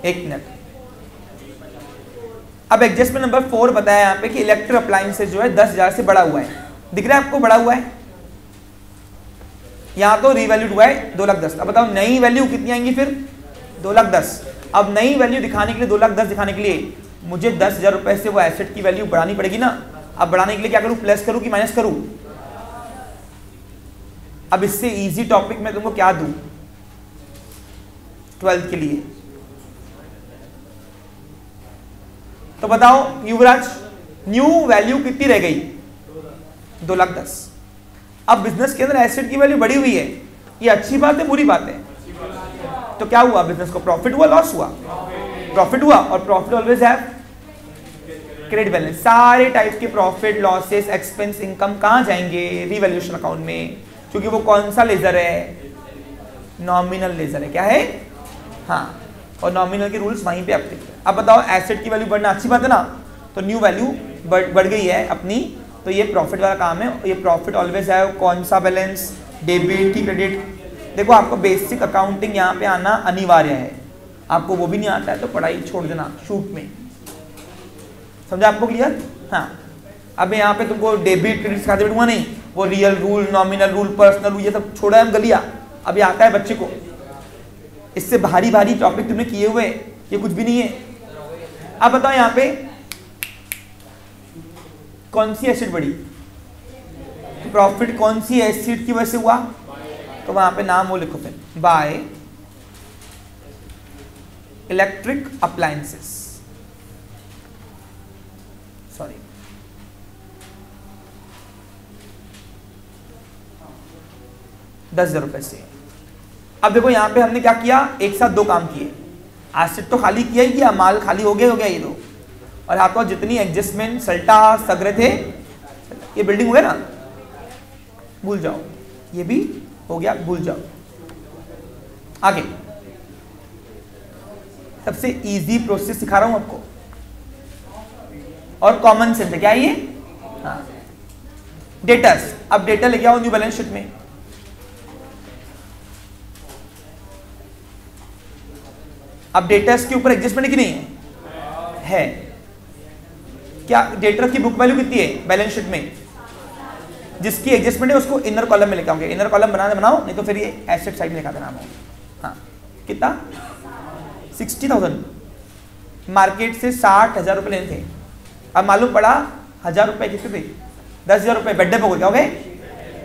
एक मिनट। अब एडजस्टमेंट नंबर 4 बताया यहाँ पे कि इलेक्ट्रिक अप्लायंसेस जो है 10,000 से बड़ा हुआ है, दिख रहा है आपको, बड़ा हुआ है। यहाँ तो रीवैल्यूड हुआ है 2,10,000। अब बताओ नई वैल्यू कितनी आएंगी फिर, 2,10,000। अब नई वैल्यू दिखाने के लिए, 2,10,000 दिखाने के लिए मुझे 10,000 रुपए से वो एसेट की वैल्यू बढ़ानी पड़ेगी ना। अब बढ़ाने के लिए क्या करूँ, प्लस करूँ कि माइनस करूँ, अब इससे इजी टॉपिक मैं तुमको क्या दूं 12th के लिए, तो बताओ युवराज, न्यू वैल्यू कितनी रह गई? 2,10,000। अब बिजनेस के अंदर एसेट की वैल्यू बढ़ी हुई है, ये अच्छी बात है बुरी बात है? तो क्या हुआ, बिजनेस को प्रॉफिट हुआ लॉस हुआ? प्रॉफिट हुआ, और profit always have credit balance. सारे टाइप के प्रॉफिट लॉसेस एक्सपेंस इनकम कहां जाएंगे? रिवैल्यूएशन अकाउंट में, क्योंकि वो कौन सा लेजर है? नॉमिनल लेजर है। क्या है? हाँ, और नॉमिनल के रूल्स वहीं पे अप्लाई। अब बताओ एसेट की वैल्यू बढ़ना अच्छी बात है ना, तो न्यू वैल्यू बढ़ गई है अपनी, तो ये प्रॉफिट वाला काम है। ये प्रॉफिट ऑलवेज है कौन सा बैलेंस? डेबिट की क्रेडिट? देखो आपको बेसिक अकाउंटिंग यहाँ पे आना अनिवार्य है, आपको वो भी नहीं आता है तो पढ़ाई छोड़ देना शूट में, समझा आपको क्लियर? हाँ, अब यहाँ पे तुमको डेबिट क्रेडिट सिखाते बैठूंगा नहीं, वो real rule, nominal rule, personal rule, ये सब छोड़ा है हम गलिया, अभी आता है बच्चे को। इससे भारी भारी टॉपिक तुमने किए हुए, ये कुछ भी नहीं है। अब बताओ यहाँ पे कौन सी एसेट बढ़ी? प्रॉफिट कौन सी एसेट की वजह से हुआ? तो वहां पे नाम वो लिखो फिर, बाय इलेक्ट्रिक अप्लायंसेस, सॉरी ₹10,000 से। अब देखो यहां पे हमने क्या किया, एक साथ दो काम किए। एसेट तो खाली किया ही किया, माल खाली हो गया ये दो, और आपको जितनी एडजस्टमेंट सल्टा सगरे थे, ये बिल्डिंग हो गया ना, भूल जाओ, ये भी हो गया, भूल जाओ। आगे सबसे इजी प्रोसेस सिखा रहा हूं आपको, और कॉमन सेंस है। क्या ये? हाँ, डेटर्स। अब डेटा लेके आओ न्यू बैलेंस शीट में। अब डेटर्स के ऊपर एडजस्टमेंट की नहीं है? क्या डेटर की बुक वैल्यू कितनी है बैलेंस शीट में? जिसकी एडजस्टमेंट है उसको इनर कॉलम में लेके आओगे। इनर कॉलम बनाओ, नहीं तो फिर ये एसेट साइड में लिखा देना। हाँ, कितना? 60,000। मार्केट से 60,000 रुपये लेने थे, अब मालूम पड़ा 1,000 रुपये कितने थे? 10,000 रुपये। बेड डेप हो गया।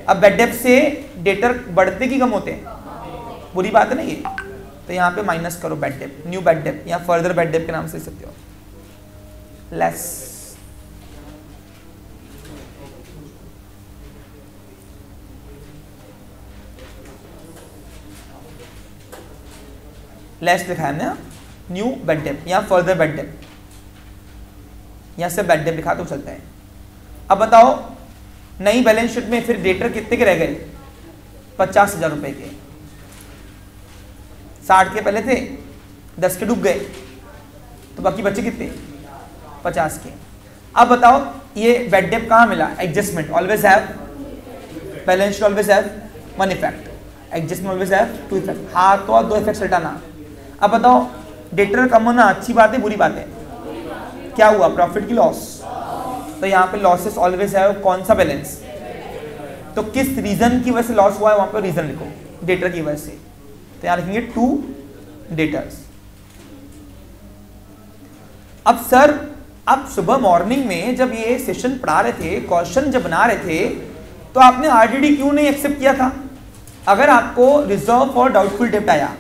अब बेड डेप से डेटर बढ़ते कि कम होते हैं? बुरी बात है ना ये, तो यहाँ पे माइनस करो bad debt, new bad debt, या फर्दर बेड डेप के नाम से लिख सकते हो, लेस। लेस लिखा है हमने, न्यू बेड डेप या फर्दर बेड डेप, यहां से बेड डेप लिखा तो चलता है। अब बताओ नई बैलेंस शीट में फिर डेटर कितने के रह गए? 50,000 रुपए के। 60 के पहले थे, 10 के डूब गए, तो बाकी बचे कितने? 50 के। अब बताओ ये बेड डेप कहां मिला? Adjustment always have, balance sheet always have one effect, adjustment always have two effect. हाँ, तो दो इफेक्ट हटाना। अब बताओ डेटर कम होना अच्छी बात है बुरी बात है? क्या हुआ? प्रॉफिट की लॉस, तो यहाँ पे लॉसेस ऑलवेज है कौन सा बैलेंस? तो किस रीजन की वजह से लॉस हुआ है वहां पे रीजन लिखो, डेटर की वजह से, तो यहाँ लिखेंगे टू डेटर्स। अब सर, आप सुबह मॉर्निंग में जब ये सेशन पढ़ा रहे थे, क्वेश्चन जब बना रहे थे, तो आपने आरडीडी क्यों नहीं एक्सेप्ट किया था? अगर आपको रिजर्व फॉर डाउटफुल डेब्ट आया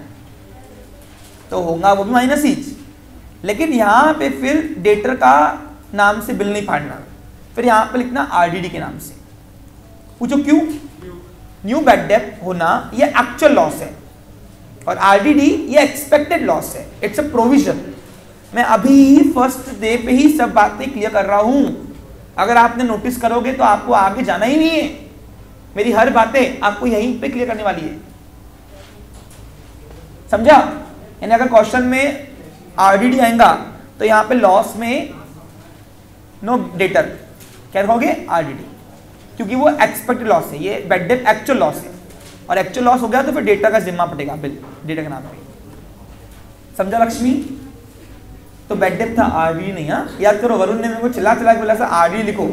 तो होगा वो भी माइनस ही, लेकिन यहाँ पे फिर डेटर का नाम से बिल नहीं फाड़ना, फिर यहाँ पे लिखना आरडीडी के नाम से। पूछो क्यों? न्यू बैड डेप होना ये एक्चुअल लॉस है, और आरडीडी ये एक्सपेक्टेड लॉस है, इट्स अ प्रोविजन। मैं अभी फर्स्ट डे पे ही सब बातें क्लियर कर रहा हूं, अगर आपने नोटिस करोगे तो आपको आगे जाना ही नहीं है, मेरी हर बातें आपको यहीं पे क्लियर करने वाली है, समझा? यानी अगर क्वेश्चन में आरडीडी आएगा तो यहाँ पे लॉस में नो डेटर, क्या रखोगे? आरडीडी, क्योंकि वो एक्सपेक्टेड लॉस है, ये बैड डेट एक्चुअल लॉस है, और एक्चुअल लॉस हो गया तो फिर डेटा का जिम्मा पड़ेगा, बिल डेटा के नाम पे। समझा लक्ष्मी? तो बैड डेट था, आरडीडी नहीं। हाँ, याद करो, वरुण ने मेरे को चिल्ला के बोला था आरडीडी लिखो,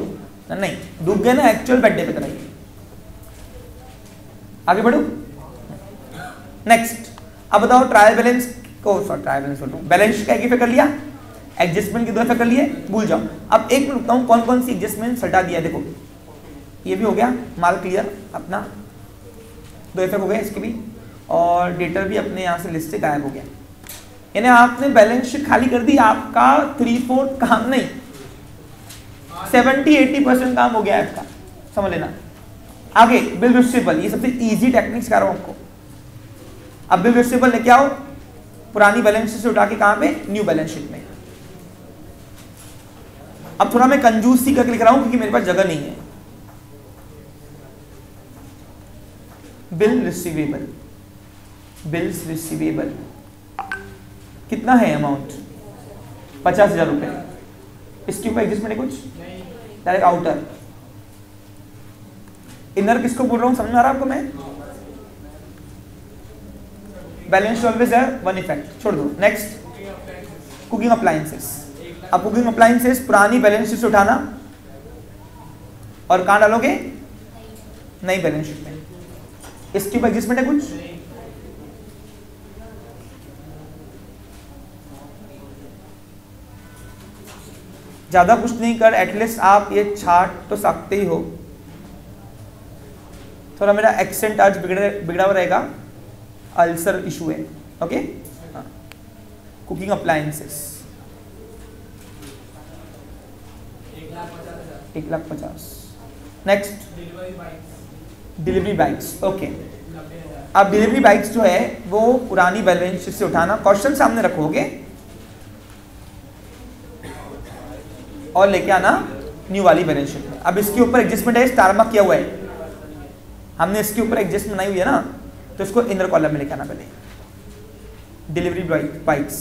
नहीं डूब गए ना, एक्चुअल बैड डेट कराइए। आगे बढ़ो, नेक्स्ट। अब बताओ ट्रायल बैलेंस को, सॉरी ट्रायल बैलेंस बोल रहा हूं, बैलेंस का एक कर लिया, एडजस्टमेंट के दो इफेक्ट कर लिए, भूल जाओ। अब एक मिनट बताऊं कौन कौन सी एडजस्टमेंट हटा दिया। देखो ये भी हो गया, माल क्लियर अपना, 2 इफेक्ट हो गए इसके भी, और डेटर भी अपने यहाँ से लिस्ट से गायब हो गया। यानी आपने बैलेंस शीट खाली कर दी, आपका 3/4 काम नहीं, 70-80% काम हो गया आपका, समझ लेना। आगे बिल रिसीवेबल, ये सबसे इजी टेक्निक सिखा रहा हूं आपको। अब बिल रिसीवेबल लेके आओ पुरानी बैलेंस शीट से उठा के, कहां पे, न्यू बैलेंस शीट में। अब थोड़ा मैं कंजूसी करके लिख रहा हूं क्योंकि मेरे पास जगह नहीं है। बिल रिसीवेबल, बिल्स रिसीवेबल कितना है अमाउंट, 50,000 रुपए। इसके ऊपर एडजस्टमेंट है कुछ, डायरेक्ट आउटर। इनर किसको बोल रहा हूं, समझ में आ रहा है आपको? मैं बैलेंस ऑलवेज है, 1 इफेक्ट, छोड़ दो। Next cooking appliances. अब कुकिंग अप्लायंसेस पुरानी बैलेंस शीट से उठाना और कहां डालोगे, नई बैलेंस शीट में। इसके ऊपर एडजस्टमेंट है कुछ, ज्यादा कुछ नहीं कर, एटलीस्ट आप ये छाट तो सकते ही हो। थोड़ा मेरा एक्सेंट आज बिगड़ा हुआ रहेगा, अल्सर इशू है। Okay, cooking appliances 1,50,000। Next delivery bikes. Okay, अब डिलीवरी बाइक्स जो है वो पुरानी बैलेंस शीट से उठाना, क्वेश्चन सामने रखोगे और लेके आना न्यू वाली बैलेंस शीट में। अब इसके ऊपर एडजस्टमेंट है, स्टार मार्क किया हुआ है, हमने इसके ऊपर एडजस्टमेंट बनाई हुई है ना, तो इसको इनर कॉलम में लेके आना पहले। डिलीवरी बाइक्स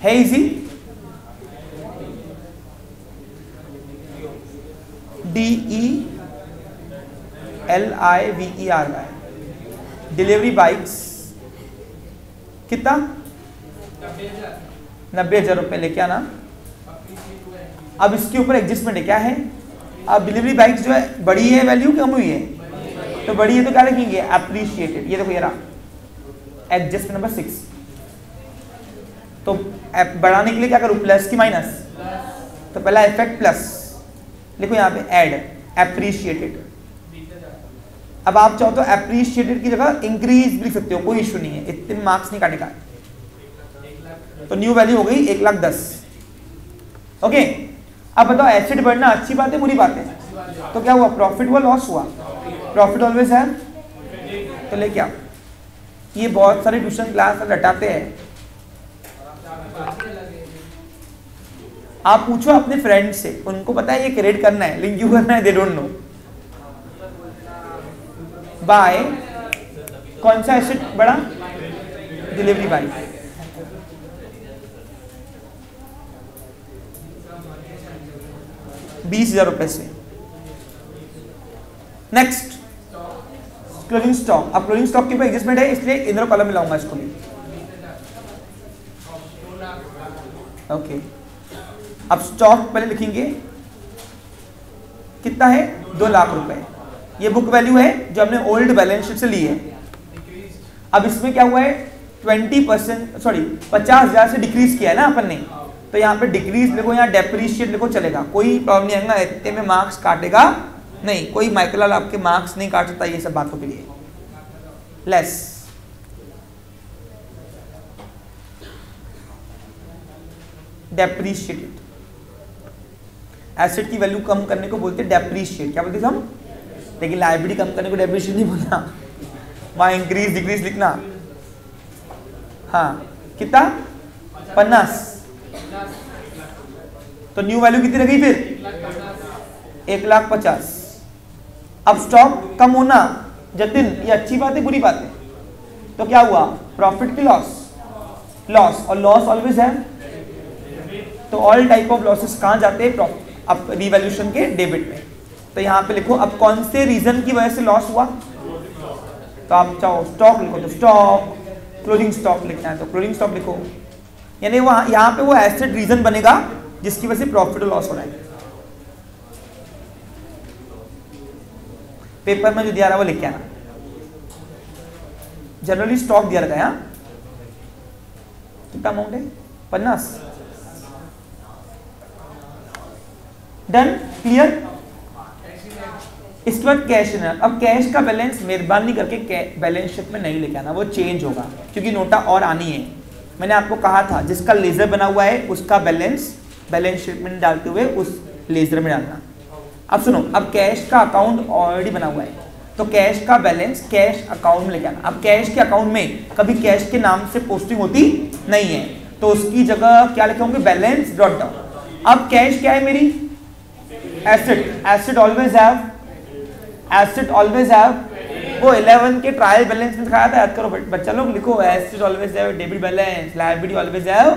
है इजी, DELIVERY, डिलीवरी बाइक्स कितना, 90,000 रुपए लेके आना। अब इसके ऊपर एडजस्टमेंट है, क्या है, अब डिलीवरी बाइक्स जो है बड़ी है वैल्यू, कम हुई है, तो बड़ी है तो क्या लिखेंगे, एप्रिशिएटेड। ये देखो ये रहा एडजस्टमेंट नंबर 6। तो बढ़ाने के लिए क्या करूं, प्लस की माइनस, तो पहला इफेक्ट प्लस लिखो यहाँ पे, ऐड एप्रिशिएटेड। अब आप चाहो तो एप्रिशिएटेड की जगह इंक्रीज भी लिख सकते हो, कोई इशू नहीं है, इतने मार्क्स नहीं काटेगा। तो न्यू वैल्यू हो गई 1,10,000। ओके, अब बताओ एसेट बढ़ना अच्छी बात है बुरी बात है, तो क्या हुआ, प्रॉफिट हुआ लॉस हुआ, प्रॉफिट ऑलवेज है, तो लेके आओ। ये बहुत सारे ट्यूशन क्लास रटाते हैं, आप पूछो अपने फ्रेंड से, उनको पता है ये क्रेडिट करना है, लिंक क्यों करना है, दे डोंट नो। बाय कौन सा एसेट बढ़ा, डिलीवरी बाय, ₹20,000 से। Next closing stock. अब क्लोजिंग स्टॉक के ऊपर एडजस्टमेंट है, इसलिए इनर कॉलम में लाऊंगा इसको भी। ओके, अब स्टॉक पहले लिखेंगे कितना है, 2 लाख रुपए। ये बुक वैल्यू है जो हमने ओल्ड बैलेंस शीट से ली है। अब इसमें क्या हुआ है, 20%, सॉरी 50,000 से डिक्रीज किया है ना अपन ने, तो यहाँ पे डिक्रीज लिखो, यहाँ डेप्रीशिएट लिखो, चलेगा, कोई प्रॉब्लम नहीं आएगा, इतने में मार्क्स काटेगा नहीं, कोई माइकल आपके मार्क्स नहीं काट सकता ये सब बातों के लिए। लेस डेप्रीशिएटेड, एसेट की वैल्यू कम करने को बोलते हैं डेप्रीशिएट, क्या बोलते हैं हम, लेकिन लायबिलिटी कम करने को डेप्रीशिएट नहीं बोलना, वहां इंक्रीज डिक्रीज लिखना। हाँ कितना, 50, तो न्यू वैल्यू कितनी रह गई फिर, 1,50,000। अब स्टॉक कम होना, जतिन ये अच्छी बात है बुरी बात है, तो क्या हुआ, प्रॉफिट की लॉस, लॉस, और लॉस ऑलवेज है, तो ऑल टाइप ऑफ लॉसेस कहां जाते हैं, प्रॉफिट, अब रिवैल्यूएशन के डेबिट में। तो यहां पे लिखो अब कौन से रीजन की वजह से लॉस हुआ, तो आप चाहो स्टॉक लिखो तो स्टॉक, क्लोजिंग स्टॉक लिखना है तो क्लोजिंग स्टॉक लिखो, यानी वहां यहां पे वो एसेट रीजन बनेगा जिसकी वजह से प्रॉफिट और लॉस हो रहा है। पेपर में जो दिया रहा है वो लिख के आना, जनरली स्टॉक दिया रहता है। कितना अमाउंट है, 50, डन, क्लियर। इसके बाद कैश ना, अब कैश का बैलेंस मेहरबानी करके बैलेंस शीट में नहीं लेके आना, वो चेंज होगा क्योंकि नोटा और आनी है। मैंने आपको कहा था जिसका लेजर बना हुआ है उसका बैलेंस बैलेंस शीट में डालते हुए उस लेजर में डालना। अब सुनो, अब कैश का अकाउंट ऑलरेडी बना हुआ है तो कैश का बैलेंस कैश अकाउंट में लेके आना। अब कैश के अकाउंट में कभी कैश के नाम से पोस्टिंग होती नहीं है तो उसकी जगह क्या लिखे होंगे, बैलेंस डॉट डाउन। अब कैश क्या है मेरी, asset, asset always have, asset always have, वो 11 के ट्रायल बैलेंस में दिखाया था, याद करो बच्चा लोग, लिखो asset always have debit balance, liability always have,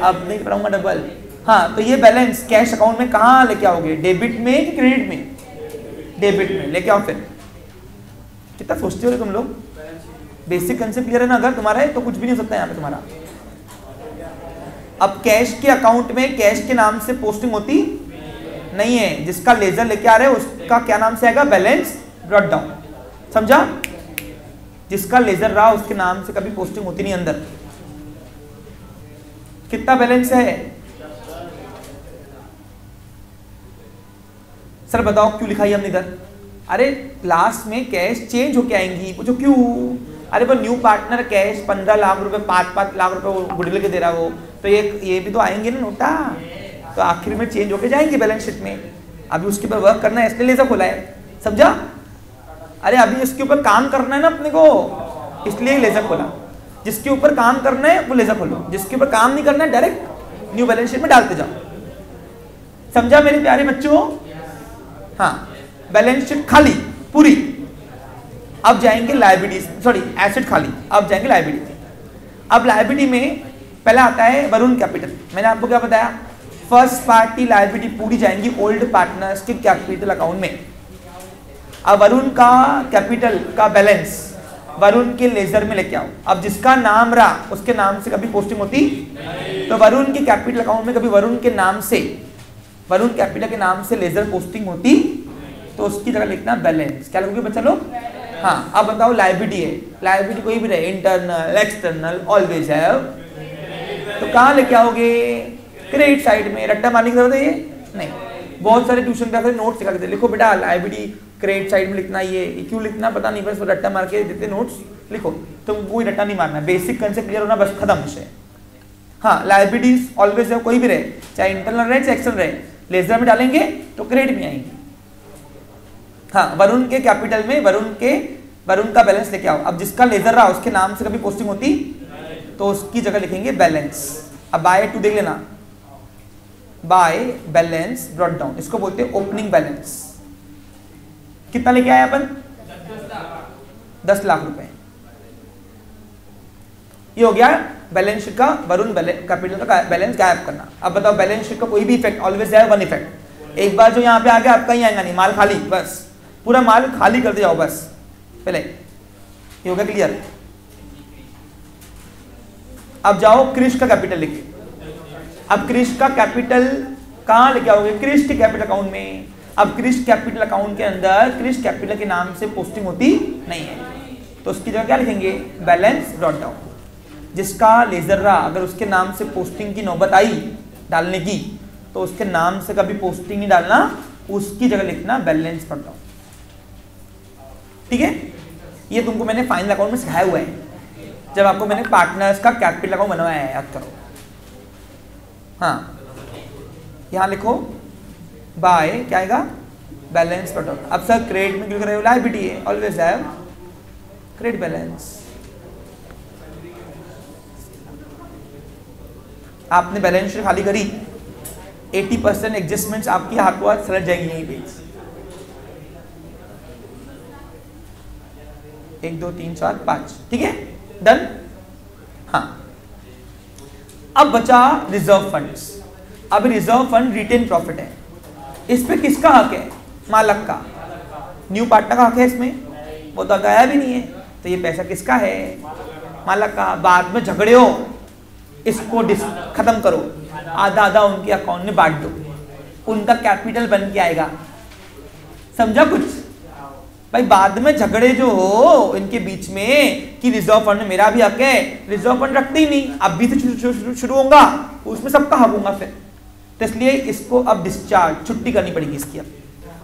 अब नहीं पढ़ाऊंगा डबल। हाँ, तो ये बैलेंस कैश अकाउंट में कहाँ लेके आओगे, डेबिट में कि क्रेडिट में, डेबिट में लेके आओ। फिर कितना सोचते हो तुम लोग, बेसिक कंसेप्ट क्लियर है ना, अगर तुम्हारा है तो कुछ भी नहीं हो सकता यहाँ पे तुम्हारा। अब कैश के अकाउंट में कैश के नाम से पोस्टिंग होती नहीं है, जिसका लेजर लेके आ रहे हैं उसका क्या नाम से आएगा, बैलेंस ब्रॉट डाउन, समझा। जिसका लेजर रहा उसके नाम से कभी पोस्टिंग होती नहीं अंदर। कितना बैलेंस है सर बताओ, क्यों लिखा है हमने इधर, अरे लास्ट में कैश चेंज होके आएंगी, पूछो क्यों, अरे वो न्यू पार्टनर कैश 15 लाख रुपए 5 लाख रुपए गुडविल के दे रहा हो तो ये भी तो आएंगे ना नोटा, तो आखिर में चेंज होके जाएंगे बैलेंस शीट में। अभी उसके ऊपर वर्क करना है इसलिए लेजर खोला है, समझा। अरे अभी इसके ऊपर काम करना है ना अपने को, इसलिए लेजर खोला। जिसके ऊपर काम करना है वो लेजर खोलो, जिसके ऊपर काम नहीं करना है डायरेक्ट न्यू बैलेंस शीट में डालते जाओ, समझा मेरे प्यारे बच्चों। हाँ, बैलेंस शीट खाली पूरी, अब जाएंगे लायबिलिटीज, सॉरी एसेट खाली, अब जाएंगे लायबिलिटी। अब लायबिलिटी में पहला आता है वरुण कैपिटल। मैंने आपको क्या बताया, फर्स्ट पार्टी लायबिलिटी पूरी जाएंगी ओल्ड पार्टनर्स के कैपिटल अकाउंट में। अब वरुण का कैपिटल का बैलेंस वरुण के लेजर में लेके आओ। अब जिसका नाम रहा उसके नाम से कभी पोस्टिंग होती, तो वरुण के कैपिटल अकाउंट में कभी वरुण के नाम से, वरुण कैपिटल के नाम से लेजर पोस्टिंग होती तो उसकी जगह लिखना बैलेंस। क्या लिखोगे बच्चा लोग, हाँ। अब बताओ लायबिलिटी है, लायबिलिटी कोई भी रहे, इंटरनल एक्सटर्नल ऑलवेज हैव, तो कहाँ लेके आओगे, क्रेडिट साइड में। रट्टा मारने की जरूरत है ये नहीं, बहुत सारे ट्यूशन पे नोट सिखा देते, लिखो बेटा लायबिलिटी क्रेडिट साइड में लिखना, ये क्यों लिखना पता नहीं, बस रट्टा मार के देते नोट्स, लिखो तुम कोई रट्टा नहीं मारना, बेसिक कंसेप्ट क्लियर होना, बस खत्म विषय। हाँ, लायबिलिटीज ऑलवेज है, कोई भी रहे, चाहे इंटरनल रहे चाहे एक्सटर्नल रहे, लेजर में डालेंगे तो क्रेडिट में आएंगे। हाँ, वरुण के कैपिटल में वरुण का बैलेंस लेके आओ। अब जिसका लेजर रहा उसके नाम से कभी पोस्टिंग होती तो उसकी जगह लिखेंगे बैलेंस। अब बाय टू देख लेना, बाय बैलेंस ब्रॉट डाउन, इसको बोलते हैं ओपनिंग बैलेंस। कितना लेके आए अपन, 10 लाख रुपए। ये हो गया बैलेंस शीट का वरुण कैपिटल का बैलेंस गायब करना। अब बताओ बैलेंस शीट का कोई भी इफेक्ट ऑलवेज है वन इफेक्ट, एक बार जो यहाँ पे आ गया आपका ही आएगा नहीं, माल खाली, बस पूरा माल खाली करते जाओ बस पहले, ये हो गया क्लियर। अब जाओ क्रिश का कैपिटल लिखे। अब क्रिश का कैपिटल कहां लेके आओगे, क्रिश के कैपिटल अकाउंट में। अब क्रिश कैपिटल अकाउंट के अंदर क्रिश कैपिटल के नाम से पोस्टिंग होती नहीं है तो उसकी जगह क्या लिखेंगे, बैलेंस ब्रॉट डाउन। जिसका लेजर रहा अगर उसके नाम से पोस्टिंग की नौबत आई डालने की तो उसके नाम से कभी पोस्टिंग नहीं डालना, उसकी जगह लिखना बैलेंस ब्रॉट डाउन। ठीक है, ये तुमको मैंने फाइनल अकाउंट में सिखाया हुआ है जब आपको मैंने पार्टनर्स का कैपिटल अकाउंट बनवाया है, याद करो। हाँ, यहां लिखो बाय क्या आएगा, बैलेंस ब्रॉट डाउन। अब सर क्रेडिट में क्यों कर रहे हो, लायबिलिटी है, ऑलवेज हैव क्रेडिट बैलेंस। आपने बैलेंस शीट खाली करी, 80% एडजस्टमेंट्स आपकी हाथों हाथ सलट जाएंगी यहीं पे। 1 2 3 4 5, ठीक है, डन। हाँ, अब बचा रिजर्व फंड्स। अब रिजर्व फंड रिटेन प्रॉफिट है, इस पे किसका हक है, मालक का। न्यू पार्टनर का हक है इसमें, वो तो गया भी नहीं है, तो ये पैसा किसका है, मालक का। बाद में झगड़े हो इसको खत्म करो, आधा आधा उनके अकाउंट में बांट दो, उनका कैपिटल बन के आएगा, समझा कुछ भाई। बाद में झगड़े जो हो इनके बीच में कि रिजर्व फंड में मेरा भी हक है, रिजर्व फंड रखते ही नहीं, अब भी से शुरू होगा, उसमें सबका हक होगा फिर, तो इसलिए इसको अब डिस्चार्ज छुट्टी करनी पड़ेगी इसकी।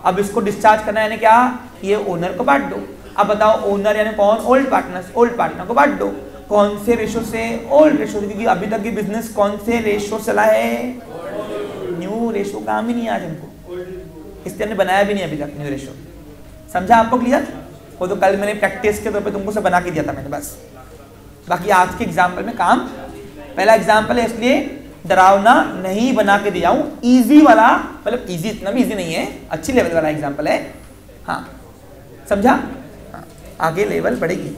अब इसको डिस्चार्ज करना है यानी क्या, ये ओनर को बांट दो। अब बताओ ओनर यानी कौन, ओल्ड पार्टनर्स, ओल्ड पार्टनर को बांट दो। कौन से रेशो से, ओल्ड रेशो से, क्योंकि अभी तक की बिजनेस कौन से रेशो चला है, न्यू रेशो। काम ही नहीं आज हमको, इसलिए हमने बनाया भी नहीं अभी तक न्यू रेशो। समझा आपको क्लियर? वो तो कल मैंने प्रैक्टिस के तौर पे तुमको सब बना के दिया था मैंने बस। बाकी आज के एग्जाम्पल में काम, पहला एग्जाम्पल है इसलिए डरावना नहीं बना के दिया हूं, इजी वाला, मतलब इजी इतना भी इजी नहीं है, अच्छी लेवल वाला एग्जाम्पल है। हाँ समझा? हाँ, आगे लेवल बढ़ेगी।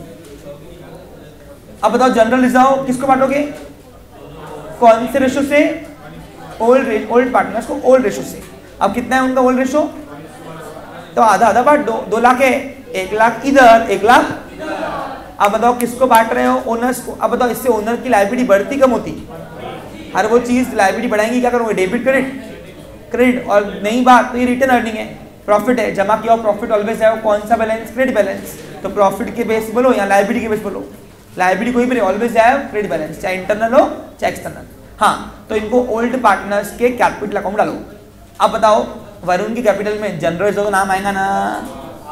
अब बताओ जनरल रिजर्व किसको बांटोगे, कौन से रेशो से, ओल्ड पार्टनर्स को ओल्ड रेशो से। अब कितना है उनका ओल्ड रेशो, तो आधा आधा बांट दो, 2 लाख है, 1 लाख इधर 1 लाख। अब बताओ किसको बांट रहे हो, ओनर्स को। अब बताओ इससे ओनर की लायबिलिटी बढ़ती कम होती, हर वो चीज लायबिलिटी बढ़ाएंगी, क्या करोगे, डेबिट क्रेडिट। और नई बात तो ये रिटर्न अर्निंग है, प्रॉफिट है, जमा किया हुआ प्रॉफिट ऑलवेज है, कौन सा बैलेंस, क्रेडिट बैलेंस। तो प्रॉफिट के बेस बोलो या लायबिलिटी के बेस बोलो, लायबिलिटी कोई भी ऑलवेज है क्रेडिट बैलेंस, चाहे इंटरनल हो चाहे एक्सटर्नल। हाँ तो इनको ओल्ड पार्टनर्स के कैपिटल अकाउंट डालो। अब बताओ वरुण की कैपिटल में जनरल रिजर्व नाम आएगा ना,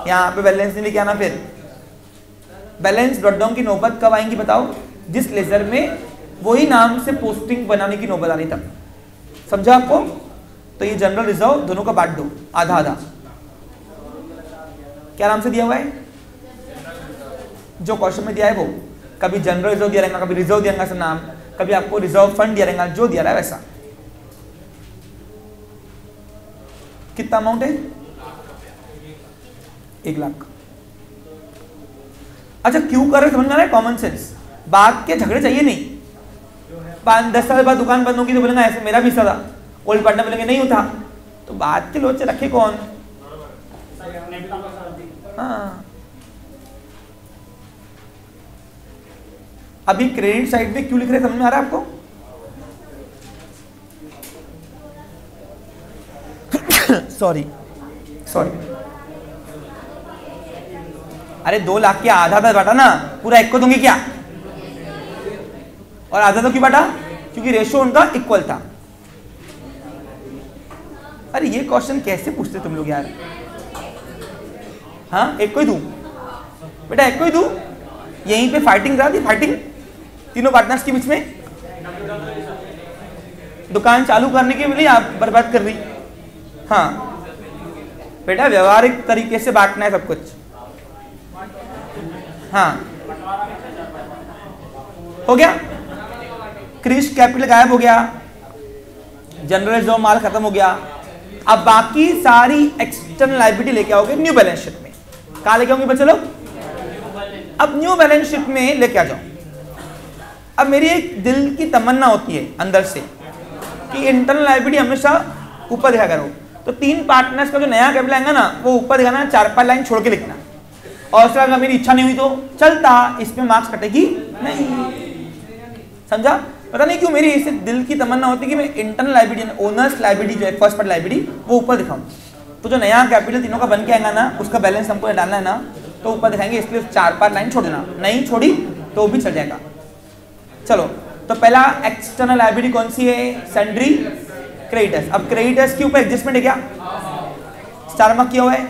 यहाँ पे बैलेंस नहीं लेके आना। फिर बैलेंस ब्रॉडडाउन की नौबत कब आएंगी बताओ, जिस लेजर में वही नाम से पोस्टिंग बनाने की नौबत आनी तब। समझा आपको? तो ये जनरल रिजर्व दोनों का बांट दो, आधा आधा। क्या नाम से दिया हुआ है, जो क्वेश्चन में दिया है वो, कभी जनरल रिजर्व दिया रहेगा, कभी रिजर्व दिया रहेगा नाम, कभी आपको रिजर्व फंड दिया रहेगा, जो दिया रहा है वैसा। कितना अमाउंट है, 1 लाख। अच्छा क्यों कर रहे समझ में आ रहा है, कॉमन सेंस बात के झगड़े चाहिए नहीं। 5-10 साल बाद दुकान बंद होगी तो बोलेंगे ऐसे मेरा भी हिस्सा था, ओल्ड पार्टनर बोलेंगे नहीं होता, तो बात के लोचे रखे कौन। हाँ अभी क्रेडिट साइड में क्यों लिख रहे समझ में आ रहा है आपको? सॉरी अरे 2 लाख के आधा आधा बांटा ना, पूरा 1 को दूंगी क्या, और आधा तो क्यों बांटा, क्योंकि रेशो उनका इक्वल था। अरे ये क्वेश्चन कैसे पूछते तुम लोग यार। हाँ 1 को ही दूं बेटा, 1 को ही दूं, यहीं पे फाइटिंग रहा थी, फाइटिंग तीनों पार्टनर्स के बीच में, दुकान चालू करने के लिए आप बर्बाद कर रही। हाँ बेटा व्यवहारिक तरीके से बांटना है सब कुछ। हाँ हो गया, क्रिश कैपिटल गायब हो गया, जनरल रिजर्व माल खत्म हो गया। अब बाकी सारी एक्सटर्नल लायबिलिटी लेके आओगे न्यू बैलेंस शीट में। कहां लेके आओगे बच्चे लोग, अब न्यू बैलेंस शीट में लेके आ जाओ। अब मेरी एक दिल की तमन्ना होती है अंदर से कि इंटरनल लायबिलिटी हमेशा ऊपर दिखा करो, तो 3 पार्टनर्स का जो नया कैपिटल आएगा ना वो ऊपर दिखाना, 4-5 लाइन छोड़ के लिखना। और उसके अगर मेरी इच्छा नहीं हुई तो चलता, इसमें मार्क्स कटेगी नहीं। समझा? पता नहीं क्यों मेरी इसे दिल की तमन्ना होती है कि मैं इंटरनल लायबिलिटी, ओनर्स लायबिलिटी जो है फर्स्ट पार्ट लायबिलिटी वो ऊपर दिखाऊं। तो जो नया कैपिटल तीनों का बन के आएगा ना, उसका बैलेंस हमको डालना है ना, तो ऊपर दिखाएंगे, इसलिए 4-5 लाइन छोड़ देना, नहीं छोड़ी तो भी चल जाएगा। चलो तो पहला एक्सटर्नल लायबिलिटी कौन सी है, सन्ड्री क्रेडिटर्स। अब क्रेडिटर्स के ऊपर एडजस्टमेंट है क्या, स्टार मार्क किया हुआ है।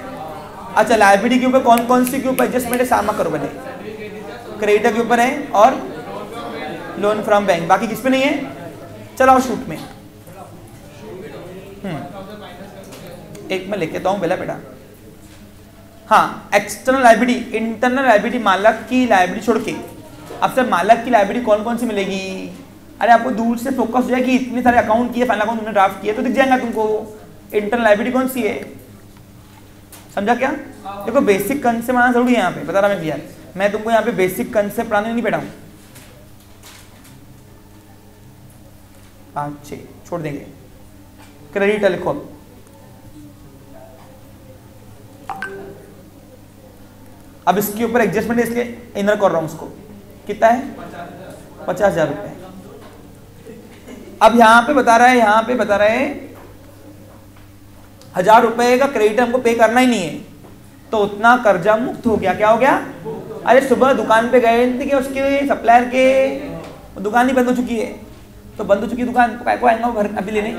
अच्छा लायबिलिटी के ऊपर कौन कौन सी के ऊपर एडजस्टमेंट है, स्टार मार्क करो पहले, क्रेडिटर के ऊपर है और लोन फ्रॉम बैंक, बाकी किस पे नहीं है। चलाओ शूट में, एक मैं लेके आता हूँ पहला बेटा। हाँ एक्सटर्नल लायबिलिटी, इंटरनल लायबिलिटी मालक की लायबिलिटी छोड़ के, अब सर मालक की लायबिलिटी कौन कौन सी मिलेगी। अरे आपको दूर से फोकस हो जाए कि इतने सारे अकाउंट किए, फाइनल अकाउंट तुमने ड्राफ्ट किए तो दिख जाएगा तुमको इंटरनल लायबिलिटी कौन सी है। समझा क्या? देखो बेसिक कंसेप्ट आना जरूरी है यहाँ पे, बता रहा मैं यार, मैं तुमको यहाँ पे बेसिक कंसेप्ट पढ़ाने नहीं बैठा हूँ। 5-6 छोड़ देंगे, क्रेडिट लिखो। अब इसके ऊपर एडजस्टमेंट इसलिए इनर कर रहा हूं, उसको कितना है 50,000 रुपए। अब यहाँ पे बता रहा है, यहाँ पे बता रहे 1,000 रुपए का क्रेडिट हमको पे करना ही नहीं है, तो उतना कर्जा मुक्त हो गया। क्या हो गया? अरे सुबह दुकान पे गए थे कि उसके सप्लायर के दुकान ही बंद हो चुकी है, तो बंद हो चुकी दुकान तो को आएंगा वो घर अभी लेने,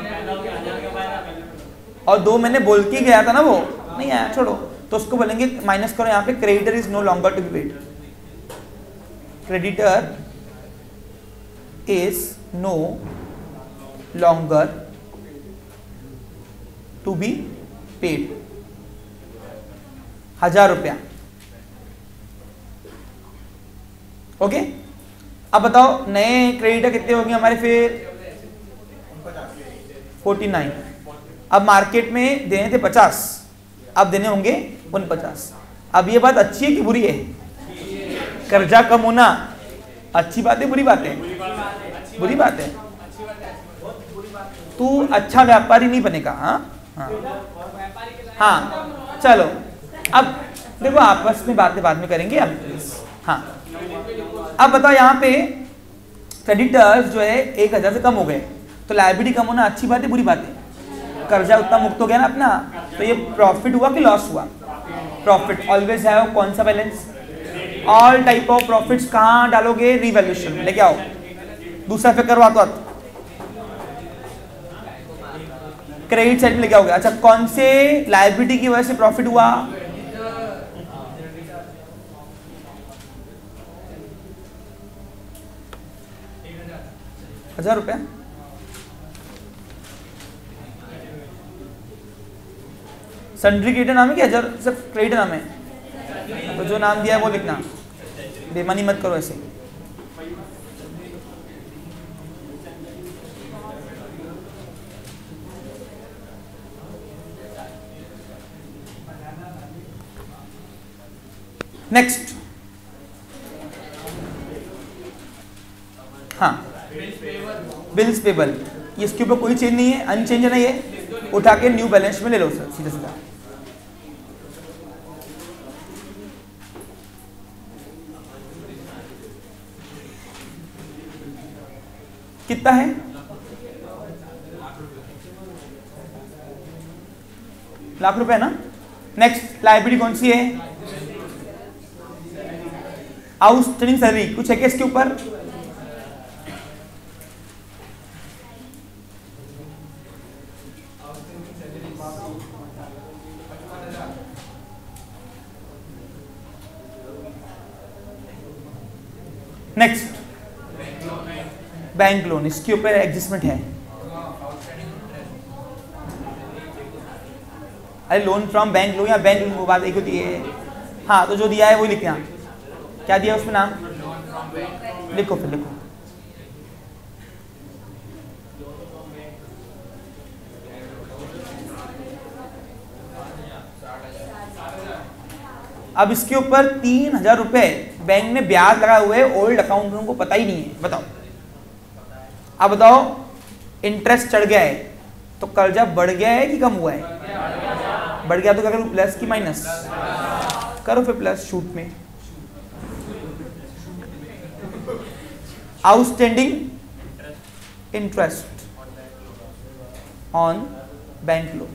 और 2 महीने बोल के गया था ना वो, नहीं आया, छोड़ो, तो उसको बोलेंगे माइनस करो यहाँ पे, creditor is no longer to be paid, creditor is no longer to be paid, 1000 रुपया। ओके, अब बताओ नए क्रेडिटर कितने होंगे हमारे फिर 49। अब मार्केट में देने थे 50, अब देने होंगे 49। अब ये बात अच्छी है कि बुरी है? कर्जा कम होना अच्छी बात है बुरी बात है? बुरी बात है। तू अच्छा व्यापारी नहीं बनेगा। हाँ हाँ हाँ, चलो अब देखो आपस में बातें बाद में करेंगे अब। हाँ, अब बताओ यहाँ पे क्रेडिटर्स जो है 1000 से कम हो गए, तो लायबिलिटी कम होना अच्छी बात है बुरी बात है? कर्जा उतना मुक्त हो गया ना अपना, तो ये प्रॉफिट हुआ कि लॉस हुआ? प्रॉफिट। ऑलवेज हैव कौन सा balance? All type of profits कहाँ डालोगे? रिवैल्यूएशन में लेके आओ। दूसरा फिर करवाता क्रेडिट साइड में लेके आओगे। अच्छा, कौन से लायबिलिटी की वजह से प्रॉफिट हुआ? ₹1000। सन्ड्री क्रेडिटर नाम है कि 1000 सिर्फ क्रेडिटर नाम है? तो जो नाम दिया है वो लिखना, बेईमानी मत करो ऐसे। नेक्स्ट, हाँ, बिल्स पेबल। इसके ऊपर कोई चेंज नहीं है, अनचेंज है ना, ये उठा के न्यू बैलेंस में ले लो सर, सीधा सीधा। कितना है? ₹1,00,000 ना। नेक्स्ट लायबिलिटी कौन सी है? Outstanding salary. कुछ है क्या इसके ऊपर? नेक्स्ट बैंक लोन, इसके ऊपर एडजस्टमेंट है। अरे लोन फ्रॉम बैंक लोन या बैंक लोन को बात एक होती है। हाँ, तो जो दिया है वही लिखना। क्या दिया उसमें नाम? लिखो फिर लिखो। अब इसके ऊपर 3000 रुपए बैंक में ब्याज लगा हुए है, ओल्ड अकाउंटेंट को पता ही नहीं है। बताओ, अब बताओ इंटरेस्ट चढ़ गया है तो कर्जा बढ़ गया है कि कम हुआ है? बढ़ गया तो क्या करूं, प्लस की माइनस? करो फिर प्लस शूट में। Outstanding interest on bank loan.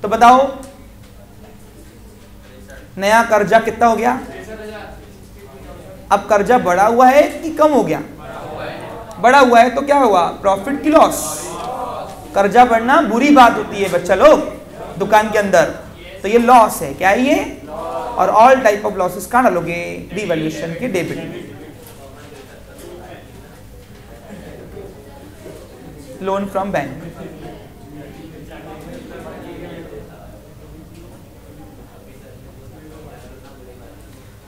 तो बताओ नया कर्जा कितना हो गया? अब कर्जा बढ़ा हुआ है कि कम हो गया? बढ़ा हुआ है, तो क्या हुआ? प्रॉफिट की लॉस? कर्जा बढ़ना बुरी बात होती है बच्चा लोग दुकान के अंदर, तो ये लॉस है। क्या है ये? और ऑल टाइप ऑफ लॉसेस कहां डालोगे? रिवैल्यूएशन के डेबिट में। Loan from bank.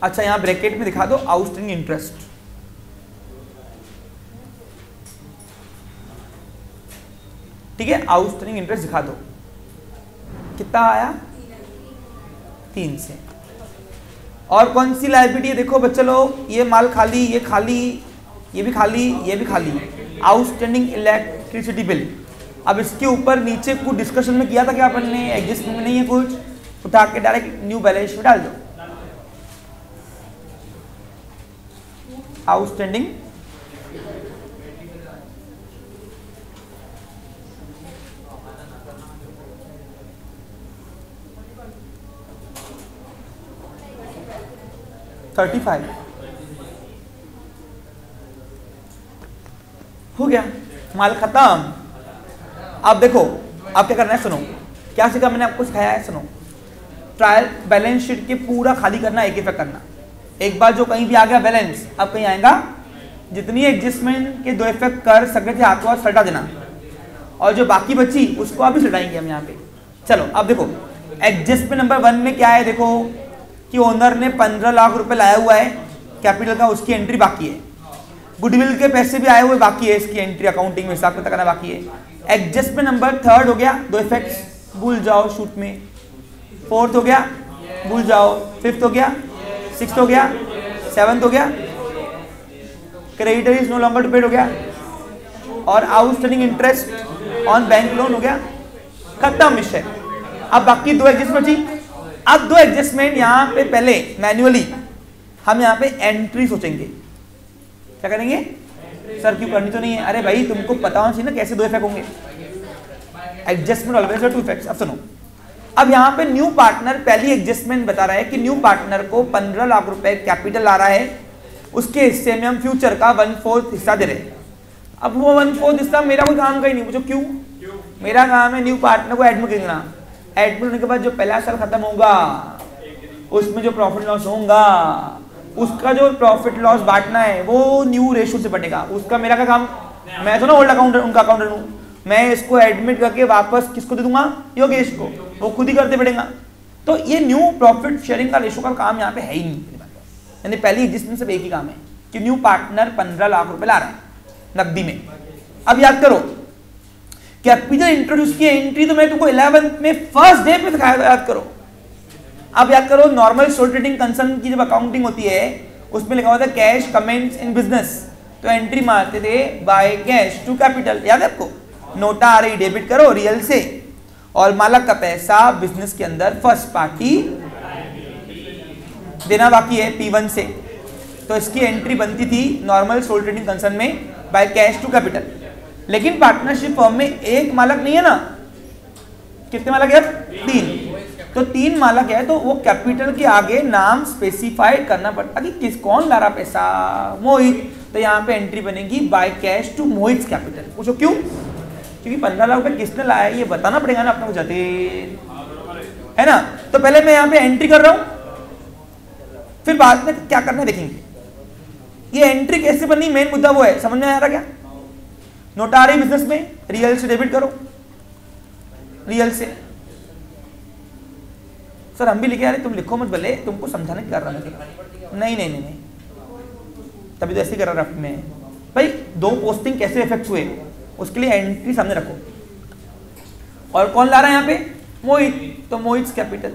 अच्छा, यहां ब्रैकेट में दिखा दो आउटस्टैंडिंग इंटरेस्ट। ठीक है, आउटस्टैंडिंग इंटरेस्ट दिखा दो। कितना आया? 3 से। और कौन सी लायबिलिटी है? देखो बच्चे लोग, ये माल खाली, ये खाली, ये भी खाली, ये भी खाली। Outstanding electricity bill. अब इसके ऊपर नीचे कुछ डिस्कशन में किया था क्या अपन ने? एडजस्टमेंट में नहीं है कुछ, उठा के डायरेक्ट न्यू बैलेंस में डाल दो। आउटस्टैंडिंग $35 हो गया। माल खत्म। अब देखो अब क्या करना है, सुनो क्या सीखा मैंने आपको सिखाया है, सुनो। ट्रायल बैलेंस शीट के पूरा खाली करना, एक इफेक्ट करना। एक बार जो कहीं भी आ गया बैलेंस, अब कहीं आएगा, जितनी एडजस्टमेंट के 2 इफेक्ट कर सकते थे हाथों हाथ सटा देना, और जो बाकी बची उसको अभी सटाएंगे हम यहाँ पे। चलो अब देखो एडजस्टमेंट नंबर 1 में क्या है, देखो कि ओनर ने 15 लाख रुपए लाया हुआ है कैपिटल का, उसकी एंट्री बाकी है। गुडविल के पैसे भी आए हुए बाकी है, इसकी एंट्री अकाउंटिंग में हिसाब किताब करना बाकी है। एडजस्टमेंट नंबर 3 हो गया, 2 इफेक्ट्स भूल जाओ शूट में। 4th हो गया भूल जाओ, 5th हो गया, 6th हो गया, 7th हो गया, creditor is no longer to paid हो गया, और outstanding interest on bank loan हो गया। खत्म विषय। अब बाकी 2 एडजस्टमेंट थी। अब 2 एडजस्टमेंट यहाँ पे पहले मैन्युअली हम यहाँ पे एंट्री सोचेंगे। क्या करेंगे सर, क्यों करनी तो नहीं है? अरे भाई तुमको पता होना चाहिए ना कैसे 2 इफेक्ट होंगे। Adjustment always 2 effects. अब सुनो, अब यहाँ पे न्यू पार्टनर पहली एडजस्टमेंट बता रहा है कि न्यू पार्टनर को 15 लाख रुपए कैपिटल आ रहा है, उसके हिस्से में हम फ्यूचर का 1/4 हिस्सा दे रहे हैं। अब वो 1/4 हिस्सा मेरा कोई काम का ही नहीं, मुझे क्यों? मेरा काम है न्यू पार्टनर को एडमिट करना। एडमिट होने के बाद जो पहला साल खत्म होगा उसमें जो प्रॉफिट लॉस होगा, उसका जो प्रॉफिट लॉस बांटना है वो न्यू रेशियो से बटेगा। उसका मेरा क्या काम? मैं तो ना ओल्ड अकाउंटेंट, उनका अकाउंटेंट हूँ। मैं इसको एडमिट करके वापस किसको दे दूंगा? योगेश को, वो खुद ही करते बढ़ेगा। तो ये न्यू प्रॉफिट शेयरिंग का रेशियो का काम यहाँ पे है ही नहीं। यानी पहली एडजस्टमेंट सिर्फ एक ही काम है कि न्यू पार्टनर 15 लाख रुपए ला रहा है नकदी में। अब याद करो कैपिटल इंट्रोड्यूस की एंट्री तो मैं तुमको 11th में फर्स्ट डे पे दिखाया था, याद करो। अब याद करो नॉर्मल सोल ट्रेडिंग कंसर्न की जब अकाउंटिंग होती है उसमें लिखा हुआ था कैश कमेंट्स इन बिजनेस, तो एंट्री मारते थे बाय कैश टू कैपिटल। याद है आपको? नोटा आ रही डेबिट करो रियल से, और मालक का पैसा बिजनेस के अंदर फर्स्ट पार्टी देना बाकी है P1 से। तो इसकी एंट्री बनती थी नॉर्मल सोल ट्रेडिंग कंसर्न में बाय कैश टू कैपिटल। लेकिन पार्टनरशिप फर्म में एक मालक नहीं है ना, कितने मालक है? 3। तो 3 मालक है तो वो कैपिटल के आगे नाम स्पेसिफाइड करना पड़ता कि किस कौन ला रहा पैसा, मोहित। तो यहाँ पे एंट्री बनेगी by cash to Mohit capital. पूछो क्यों? क्योंकि 15 लाख रुपए किसने लाया है ये बताना पड़ेगा ना अपने को, जाते है ना। तो पहले मैं यहाँ पे एंट्री कर रहा हूं, फिर बाद में क्या करना है देखेंगे। ये एंट्री कैसे बनी मेन मुद्दा वो है, समझ में आ रहा क्या? नोटा आ रही बिजनेस में, रियल से डेबिट करो, रियल से। सर हम भी लिखे आ रहे, तुम लिखो मत भले, तुमको समझाने कर रहा हूं। नहीं नहीं नहीं, तभी तो ऐसे कर रहा में भाई। 2 पोस्टिंग कैसे इफेक्ट हुए उसके लिए एंट्री सामने रखो। और कौन ला रहा है यहाँ पे? मोहित, तो मोहित कैपिटल।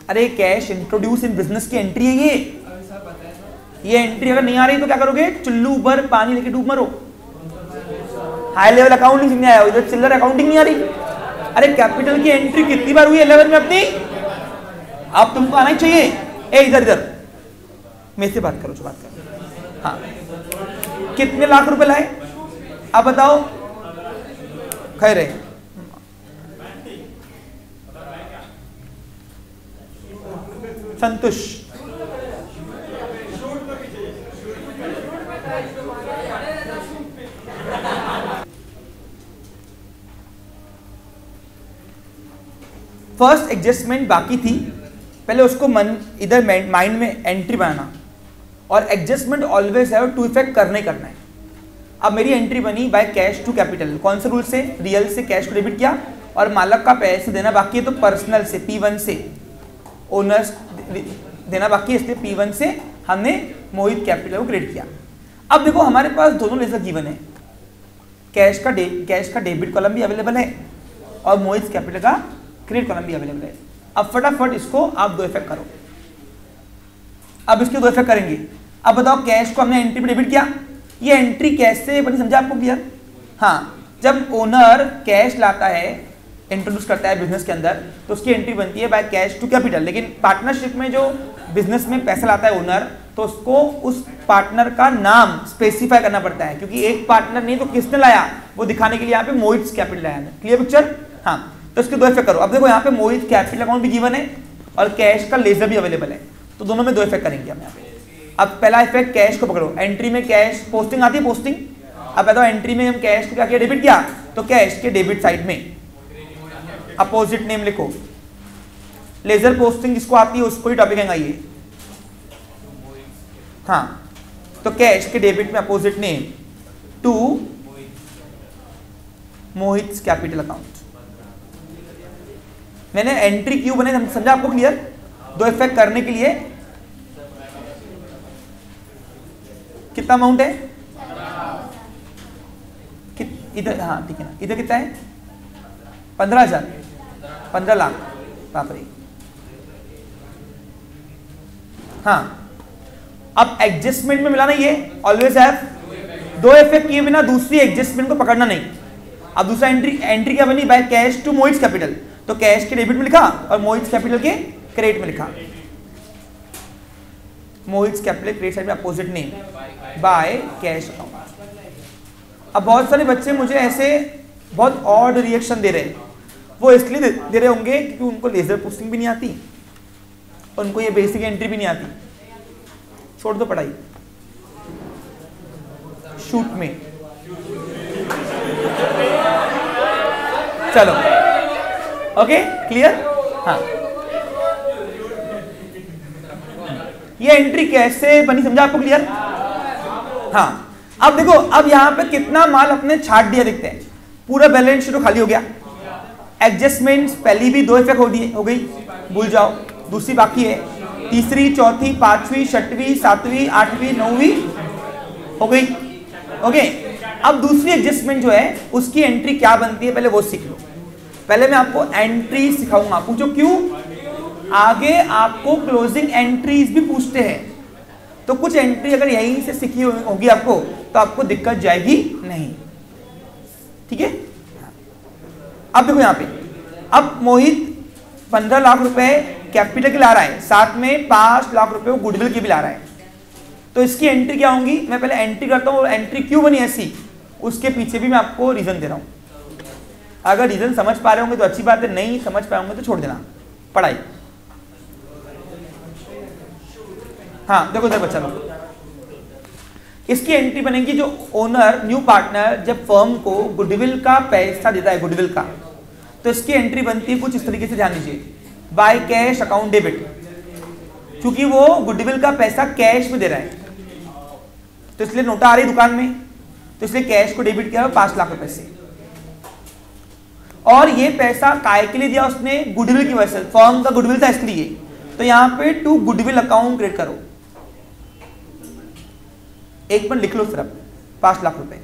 अरे कैश इंट्रोड्यूस इन बिजनेस की एंट्री है ये एंट्री अगर नहीं आ रही तो क्या करोगे? चुल्लू भर पानी लेके डूब मरो। हाई लेवल अकाउंटिंग नहीं आया, इधर चिल्लर अकाउंटिंग नहीं आ रही। अरे कैपिटल की एंट्री कितनी बार हुई है 11 में अपनी? अब तुमको आना ही चाहिए। ए इधर इधर मेरे से बात करो, जो बात करो। हाँ, कितने लाख रुपए लाए अब बताओ? खैर है संतोष, फर्स्ट एडजस्टमेंट बाकी थी, पहले उसको मन इधर माइंड में एंट्री बनाना। और एडजस्टमेंट ऑलवेज है 2 इफेक्ट करना ही करना है। अब मेरी एंट्री बनी बाय कैश टू कैपिटल। कौन से रूल से? रियल से कैश को डेबिट किया, और मालक का पैसे देना बाकी है तो पर्सनल से P1 से ओनर्स देना बाकी है, इसलिए P1 से हमने मोहित कैपिटल को क्रेडिट किया। अब देखो हमारे पास दोनों लेजर गिवन है, कैश का डेबिट कॉलम भी अवेलेबल है और मोहित कैपिटल का क्रेडिट कॉलम भी अवेलेबल है। अब फटाफट इसको आप 2 इफेक्ट करो। अब इसके 2 इफेक्ट करेंगे। अब बताओ कैश को हमने एंट्री में डेबिट किया, ये एंट्री कैसे बनी समझा आपको क्लियर? हाँ, जब ओनर कैश लाता है, इंट्रोड्यूस करता है बिजनेस के अंदर, तो उसकी एंट्री बनती है बाय कैश टू कैपिटल। लेकिन पार्टनरशिप में जो बिजनेस में पैसा लाता है ओनर, तो उसको उस पार्टनर का नाम स्पेसिफाई करना पड़ता है, क्योंकि एक पार्टनर नहीं तो किसने लाया वो दिखाने के लिए यहाँ पे मोहित कैपिटल लाया है। Clear picture? हाँ, तो इसके 2 इफेक्ट करो। अब देखो यहाँ पे मोहित कैपिटल अकाउंट भी गिवन है और कैश का लेजर भी अवेलेबल है, तो दोनों में 2 इफेक्ट करेंगे हम यहाँ पे। अब पहला इफेक्ट कैश को पकड़ो, एंट्री में कैश पोस्टिंग आती है, पोस्टिंग। अब बताओ एंट्री में हम कैश को क्या किया, डेबिट किया, तो कैश के डेबिट साइड में अपोजिट नेम लिखो। लेजर पोस्टिंग जिसको आती है उसको ही टॉपिक है ये, हाँ, तो कैश के डेबिट में opposite name to Mohit capital account. मैंने एंट्री क्यों बने समझा आपको क्लियर? दो इफेक्ट करने के लिए कितना अमाउंट है इधर, हाँ ठीक है ना, इधर कितना है 15,000, 15 लाख, बाप रे। हाँ, अब एडजस्टमेंट में मिलाना, ये ऑलवेज हैव दो इफेक्ट किए बिना दूसरी एडजस्टमेंट को पकड़ना नहीं। अब दूसरा एंट्री क्या बनी, by cash to Mohit capital, तो कैश के डेबिट में लिखा और मोहित कैपिटल के क्रेडिट में लिखा। मोहित कैपिटल क्रेडिट साइड में opposite name by cash account. अब बहुत सारे बच्चे मुझे ऐसे बहुत ऑड रिएक्शन दे रहे हैं, वो इसलिए दे रहे होंगे क्योंकि उनको लेजर पोस्टिंग भी नहीं आती और उनको ये बेसिक एंट्री भी नहीं आती। छोड़ दो पढ़ाई, शूट में चलो, ओके क्लियर। हाँ, ये एंट्री कैसे बनी समझा आपको क्लियर? हाँ, अब देखो, अब यहां पे कितना माल अपने छाट दिया दिखते हैं, पूरा बैलेंस शीट खाली हो गया। एडजस्टमेंट्स पहली भी दो इफेक्ट हो गई, भूल जाओ, दूसरी बाकी है, तीसरी, चौथी, पांचवी, छठवीं, सातवीं, आठवीं, नौवीं हो गई। ओके, अब दूसरी एडजस्टमेंट जो है उसकी एंट्री क्या बनती है पहले वो सीख लो। पहले मैं आपको एंट्री सिखाऊंगा, पूछो क्यों? आगे आपको क्लोजिंग एंट्रीज भी पूछते हैं, तो कुछ एंट्री अगर यहीं से सीखी होगी आपको तो आपको दिक्कत जाएगी नहीं, ठीक है। अब देखो यहां पे, अब मोहित 15 लाख रुपए कैपिटल के ला रहा है, साथ में 5 लाख रुपए वो गुडविल के भी ला रहा है, तो इसकी एंट्री क्या होंगी? मैं पहले एंट्री करता हूं और एंट्री क्यों बनी ऐसी उसके पीछे भी मैं आपको रीजन दे रहा हूं। अगर रीजन समझ पा रहे होंगे तो अच्छी बात है, नहीं समझ पाएंगे तो छोड़ देना पढ़ाई। हाँ देखो बच्चा लोग, इसकी एंट्री बनेगी जो ओनर न्यू पार्टनर जब फर्म को गुडविल का पैसा देता है, गुडविल का, तो इसकी एंट्री बनती है कुछ इस तरीके से, ध्यान दीजिए, बाय कैश अकाउंट डेबिट, क्योंकि वो गुडविल का पैसा कैश में दे रहा है तो इसलिए नोटा आ रही दुकान में, तो इसलिए कैश को डेबिट किया 5 लाख रुपए से। और ये पैसा काय के लिए दिया उसने? गुडविल की वजह से, फर्म का गुडविल था इसलिए, तो यहां पे टू गुडविल अकाउंट क्रिएट करो, एक बार लिख लो सिर्फ 5 लाख रुपए।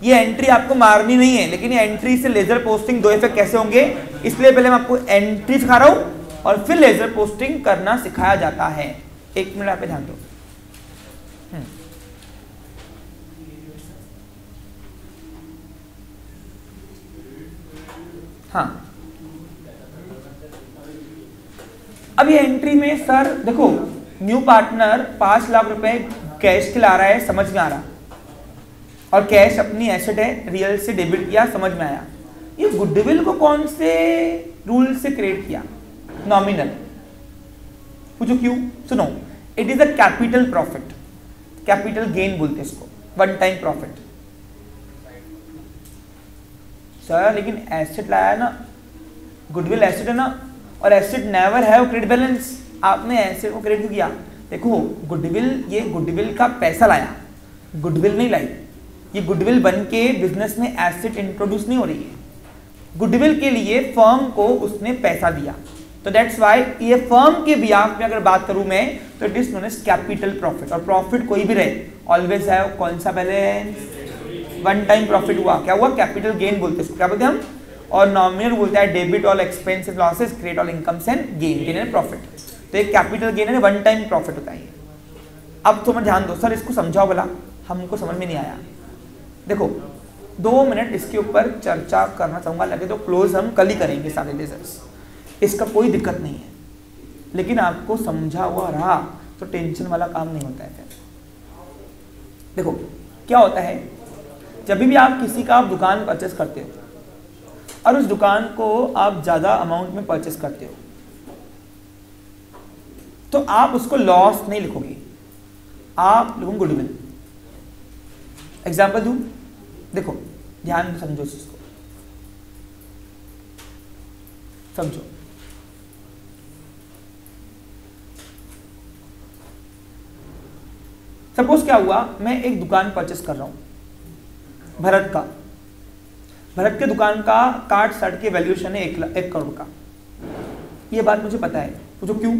ये एंट्री आपको मारनी नहीं है, लेकिन ये एंट्री से लेजर पोस्टिंग दो इफेक्ट कैसे होंगे, इसलिए पहले मैं आपको एंट्री सिखा रहा हूं और फिर लेजर पोस्टिंग करना सिखाया जाता है। एक मिनट आप पे ध्यान दो। हाँ, अब ये एंट्री में सर देखो, न्यू पार्टनर 5 लाख रुपए कैश के ला रहा है, समझ में आ रहा, और कैश अपनी एसेट है, रियल से डेबिट किया, समझ में आया। ये गुडविल को कौन से रूल से क्रिएट किया? नॉमिनल। पूछो क्यों? सुनो, it is a capital profit, capital gain बोलते हैं इसको, वन टाइम प्रॉफिट। सर लेकिन एसेट लाया ना, गुडविल एसेट है ना, और asset never have credit balance, आपने एसेट को क्रेडिट किया। देखो गुडविल, ये गुडविल का पैसा लाया, गुडविल नहीं लाई, ये गुडविल बन के बिजनेस में एसेट इंट्रोड्यूस नहीं हो रही है। गुडविल के लिए फर्म को उसने पैसा दिया, तो दैट्स व्हाई ये फर्म के बिहाफ में अगर बात करूं मैं तो it is known as capital profit. और प्रॉफिट कोई भी रहे ऑलवेज हैव कौन सा बैलेंस? वन टाइम प्रॉफिट हुआ, क्या हुआ? कैपिटल गेन बोलते हैं इसको, क्या बोलते हैं हम? और नॉमिनल बोलता है debit all expenses losses create all incomes and gain, gain and profit. तो एक कैपिटल गेन है, वन टाइम प्रॉफिट होता है। अब तुम्हें ध्यान दो, सर इसको समझाओ भला, हमको समझ में नहीं आया। देखो 2 मिनट इसके ऊपर चर्चा करना चाहूंगा, लगे तो क्लोज हम कल ही करेंगे सारे लेजर्स, इसका कोई दिक्कत नहीं है, लेकिन आपको समझा हुआ रहा तो टेंशन वाला काम नहीं होता है। फिर देखो क्या होता है, जब भी आप किसी का दुकान परचेस करते हो और उस दुकान को आप ज़्यादा अमाउंट में परचेस करते हो, तो आप उसको लॉस नहीं लिखोगे, आप लिखोगे गुडविल। एग्जाम्पल दूं, देखो ध्यान से समझो, इसको समझो। सपोज क्या हुआ, मैं एक दुकान परचेस कर रहा हूं भरत का। भरत के दुकान का कार्ड सर्ट के वैल्यूएशन है 1 करोड़ का। ये बात मुझे पता है। पूछो क्यों?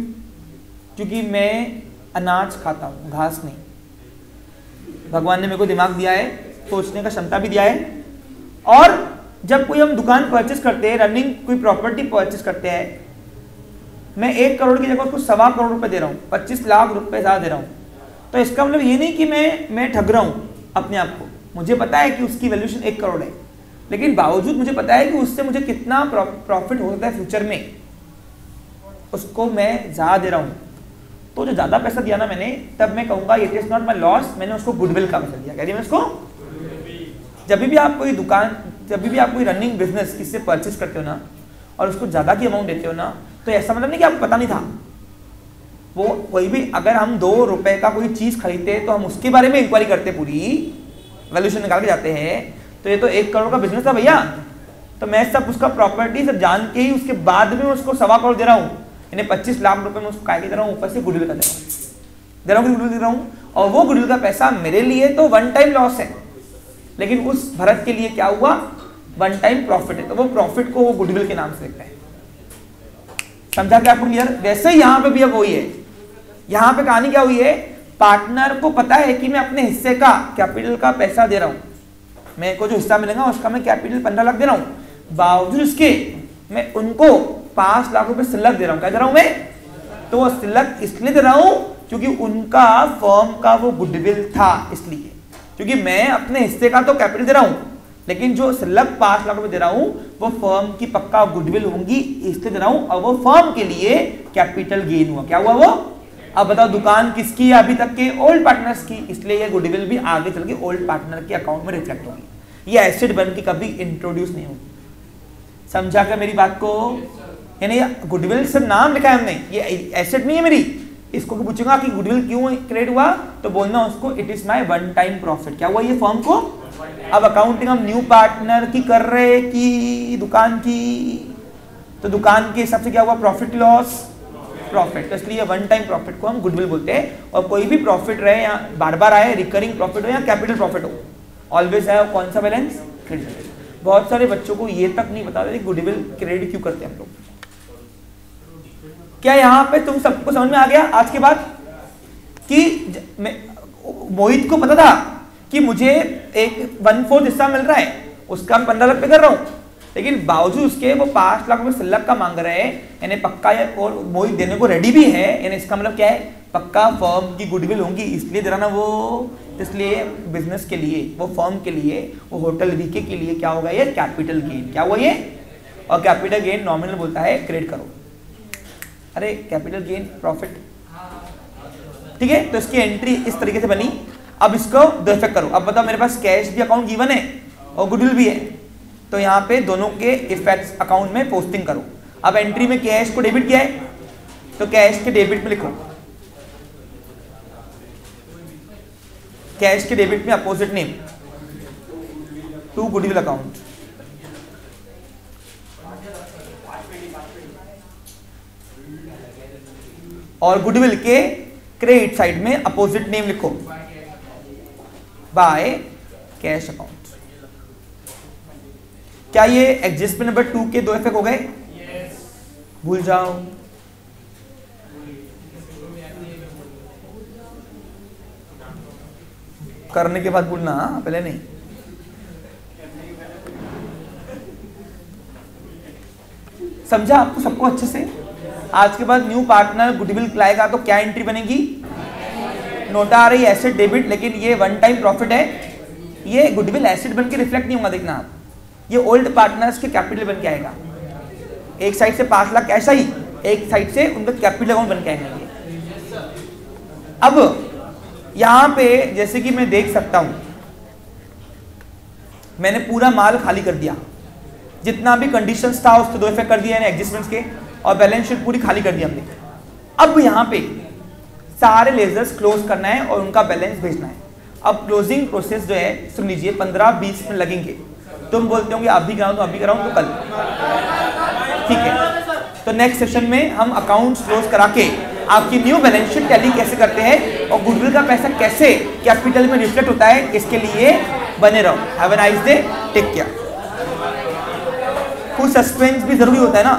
क्योंकि मैं अनाज खाता हूं, घास नहीं। भगवान ने मेरे को दिमाग दिया है, सोचने का क्षमता भी दिया है। और जब कोई हम दुकान परचेस करते हैं, रनिंग कोई प्रॉपर्टी परचेस करते हैं, मैं 1 करोड़ की जगह उसको 1.25 करोड़ रुपए दे रहा हूँ, 25 लाख रुपए ज्यादा दे रहा हूँ। तो इसका मतलब ये नहीं कि मैं ठग रहा हूँ अपने आप को। मुझे पता है कि उसकी वैल्यूएशन 1 करोड़ है, लेकिन बावजूद मुझे पता है कि उससे मुझे कितना प्रॉफिट हो सकता है फ्यूचर में, उसको मैं ज्यादा दे रहा हूँ। तो जो ज्यादा पैसा दिया ना मैंने, तब मैं कहूंगा it is not my loss, मैंने उसको गुडविल का पैसा दिया। कह रही मैं उसको, जब भी आप कोई दुकान, जब भी आप कोई रनिंग बिजनेस किससे परचेस करते हो ना, और उसको ज्यादा की अमाउंट देते हो ना, तो ऐसा मतलब नहीं कि आपको पता नहीं था। वो कोई भी, अगर हम 2 रुपए का कोई चीज खरीदते तो हम उसके बारे में इंक्वायरी करते, पूरी वैल्यूएशन निकाल के जाते हैं। तो ये तो 1 करोड़ का बिजनेस था भैया, तो मैं सब उसका प्रॉपर्टी सब जान के ही उसके बाद में उसको 1.25 करोड़ दे रहा हूँ, यानी 25 लाख रुपए में उसको काय दे रहा हूँ, ऊपर से गुडविल का दे रहा हूँ, गुडविल दे रहा हूँ। और वो गुडविल का पैसा मेरे लिए तो 1 टाइम लॉस है, लेकिन उस भरत के लिए क्या हुआ, 1 टाइम प्रॉफिट है। तो वो प्रॉफिट को वो गुडविल के नाम से लिखता है। समझा क्या आपको क्लियर? वैसे ही यहाँ पे भी अब वही है। यहाँ पे कहानी क्या हुई है, पार्टनर को पता है कि मैं अपने हिस्से का कैपिटल का पैसा दे रहा हूँ, मेरे को जो हिस्सा मिलेगा उसका मैं कैपिटल 15 लाख दे रहा हूँ, बावजूद इसके मैं उनको 5 लाख रुपए सिलक दे रहा हूँ। क्या दे रहा हूँ मैं? तो वो सिलक इसलिए दे रहा हूँ क्योंकि उनका फर्म का वो गुडविल था, इसलिए। क्योंकि मैं अपने हिस्से का तो कैपिटल दे रहा हूँ, लेकिन जो सिलक 5 लाख रुपए दे रहा हूँ वो फर्म की पक्का गुडविल होंगी, इसलिए दे रहा हूँ। और वो फर्म के लिए कैपिटल गेन हुआ। क्या हुआ वो? अब बताओ, दुकान किसकी है अभी तक के? ओल्ड पार्टनर्स की, इसलिए ये गुडविल भी आगे चल के ओल्ड पार्टनर के अकाउंट में रिफ्लेक्ट होगी। ये एसेट बन के कभी इंट्रोड्यूस नहीं होगी। समझा कर मेरी बात को? यानी गुडविल सिर्फ नाम लिखा है हमने, ये एसेट नहीं है मेरी। इसको पूछूंगा कि गुडविल क्यों क्रिएट हुआ, तो बोलना उसको it is my 1 time profit. क्या हुआ ये फर्म को? अब अकाउंटिंग हम न्यू पार्टनर की कर रहे कि दुकान की? तो दुकान के हिसाब से क्या हुआ, प्रॉफिट लॉस प्रॉफिट। तो इसलिए 1 टाइम प्रॉफिट को हम गुडविल बोलते हैं। और कोई भी प्रॉफिट रहे या बार बार आए, रिकरिंग प्रॉफिट हो या कैपिटल प्रॉफिट हो, ऑलवेज है कौन सा बैलेंस? क्रेडिट। बहुत सारे बच्चों को ये तक नहीं पता गुडविल क्रेडिट क्यों करते हैं हम लोग। क्या यहाँ पे तुम सबको समझ में आ गया आज के बाद कि मोहित को पता था कि मुझे एक 1/4 हिस्सा मिल रहा है, उसका मैं 15 लाख पे कर रहा हूँ, लेकिन बावजूद उसके वो 5 लाख रुपए सिलक का मांग रहे हैं, यानी पक्का है, और मोहित देने को रेडी भी है। यानी इसका मतलब क्या है, पक्का फर्म की गुडविल होंगी, इसलिए दे रहा ना वो। इसलिए बिजनेस के लिए, वो फर्म के लिए, वो होटल वीके के लिए क्या होगा, ये कैपिटल गेन। क्या हुआ ये? और कैपिटल गेन नॉमिनल बोलता है क्रेडिट करो। अरे कैपिटल गेन प्रॉफिट, ठीक है। तो इसकी एंट्री इस तरीके से बनी। अब इसको दो इफेक्ट करो। अब बताओ, मेरे पास कैश भी अकाउंट गिवन है और गुडविल भी है, तो यहाँ पे दोनों के इफेक्ट्स अकाउंट में पोस्टिंग करो। अब एंट्री में कैश को डेबिट किया है, तो कैश के डेबिट में लिखो, कैश के डेबिट में opposite name to goodwill account. और गुडविल के क्रेडिट साइड में अपोजिट नेम लिखो, बाय कैश अकाउंट। क्या ये एडजस्टमेंट नंबर 2 के 2 इफेक्ट हो गए? भूल जाओ। करने के बाद भूलना, पहले नहीं। समझा आपको सबको अच्छे से? आज के बाद न्यू पार्टनर गुडविल लाएगा तो क्या एंट्री बनेगी? नोटा आ रही है एसेट डेबिट, लेकिन ये 1 टाइम प्रॉफिट है, ये गुडविल एसेट बन के रिफ्लेक्ट नहीं होगा। देखना आप, ये ओल्ड पार्टनर्स के कैपिटल बन के आएगा। एक साइड से 5 लाख कैश आई, एक साइड से उनका कैपिटल अकाउंट बन के आएगा ये। अब यहां पे जैसे कि मैं देख सकता हूं, मैंने पूरा माल खाली कर दिया, जितना भी कंडीशंस था उसके 2 इफेक्ट कर दिया एडजस्टमेंट्स के, और बैलेंस शीट पूरी खाली कर दी हमने। अब यहाँ पे सारे लेजर्स क्लोज करना है और उनका बैलेंस भेजना है। अब क्लोजिंग प्रोसेस जो है सुन लीजिए 15-20 मिनट लगेंगे। तुम बोलते होंगे आप भी कराऊं तो अभी कराऊं तो कल, ठीक है। तो नेक्स्ट सेशन में हम अकाउंट्स क्लोज करा के आपकी न्यू बैलेंस शीट टैली कैसे करते हैं और गुडविल का पैसा कैसे कैपिटल में रिफ्लेक्ट होता है, इसके लिए बने रहो। Have a nice day, take care. कुछ सस्पेंस भी जरूरी होता है ना।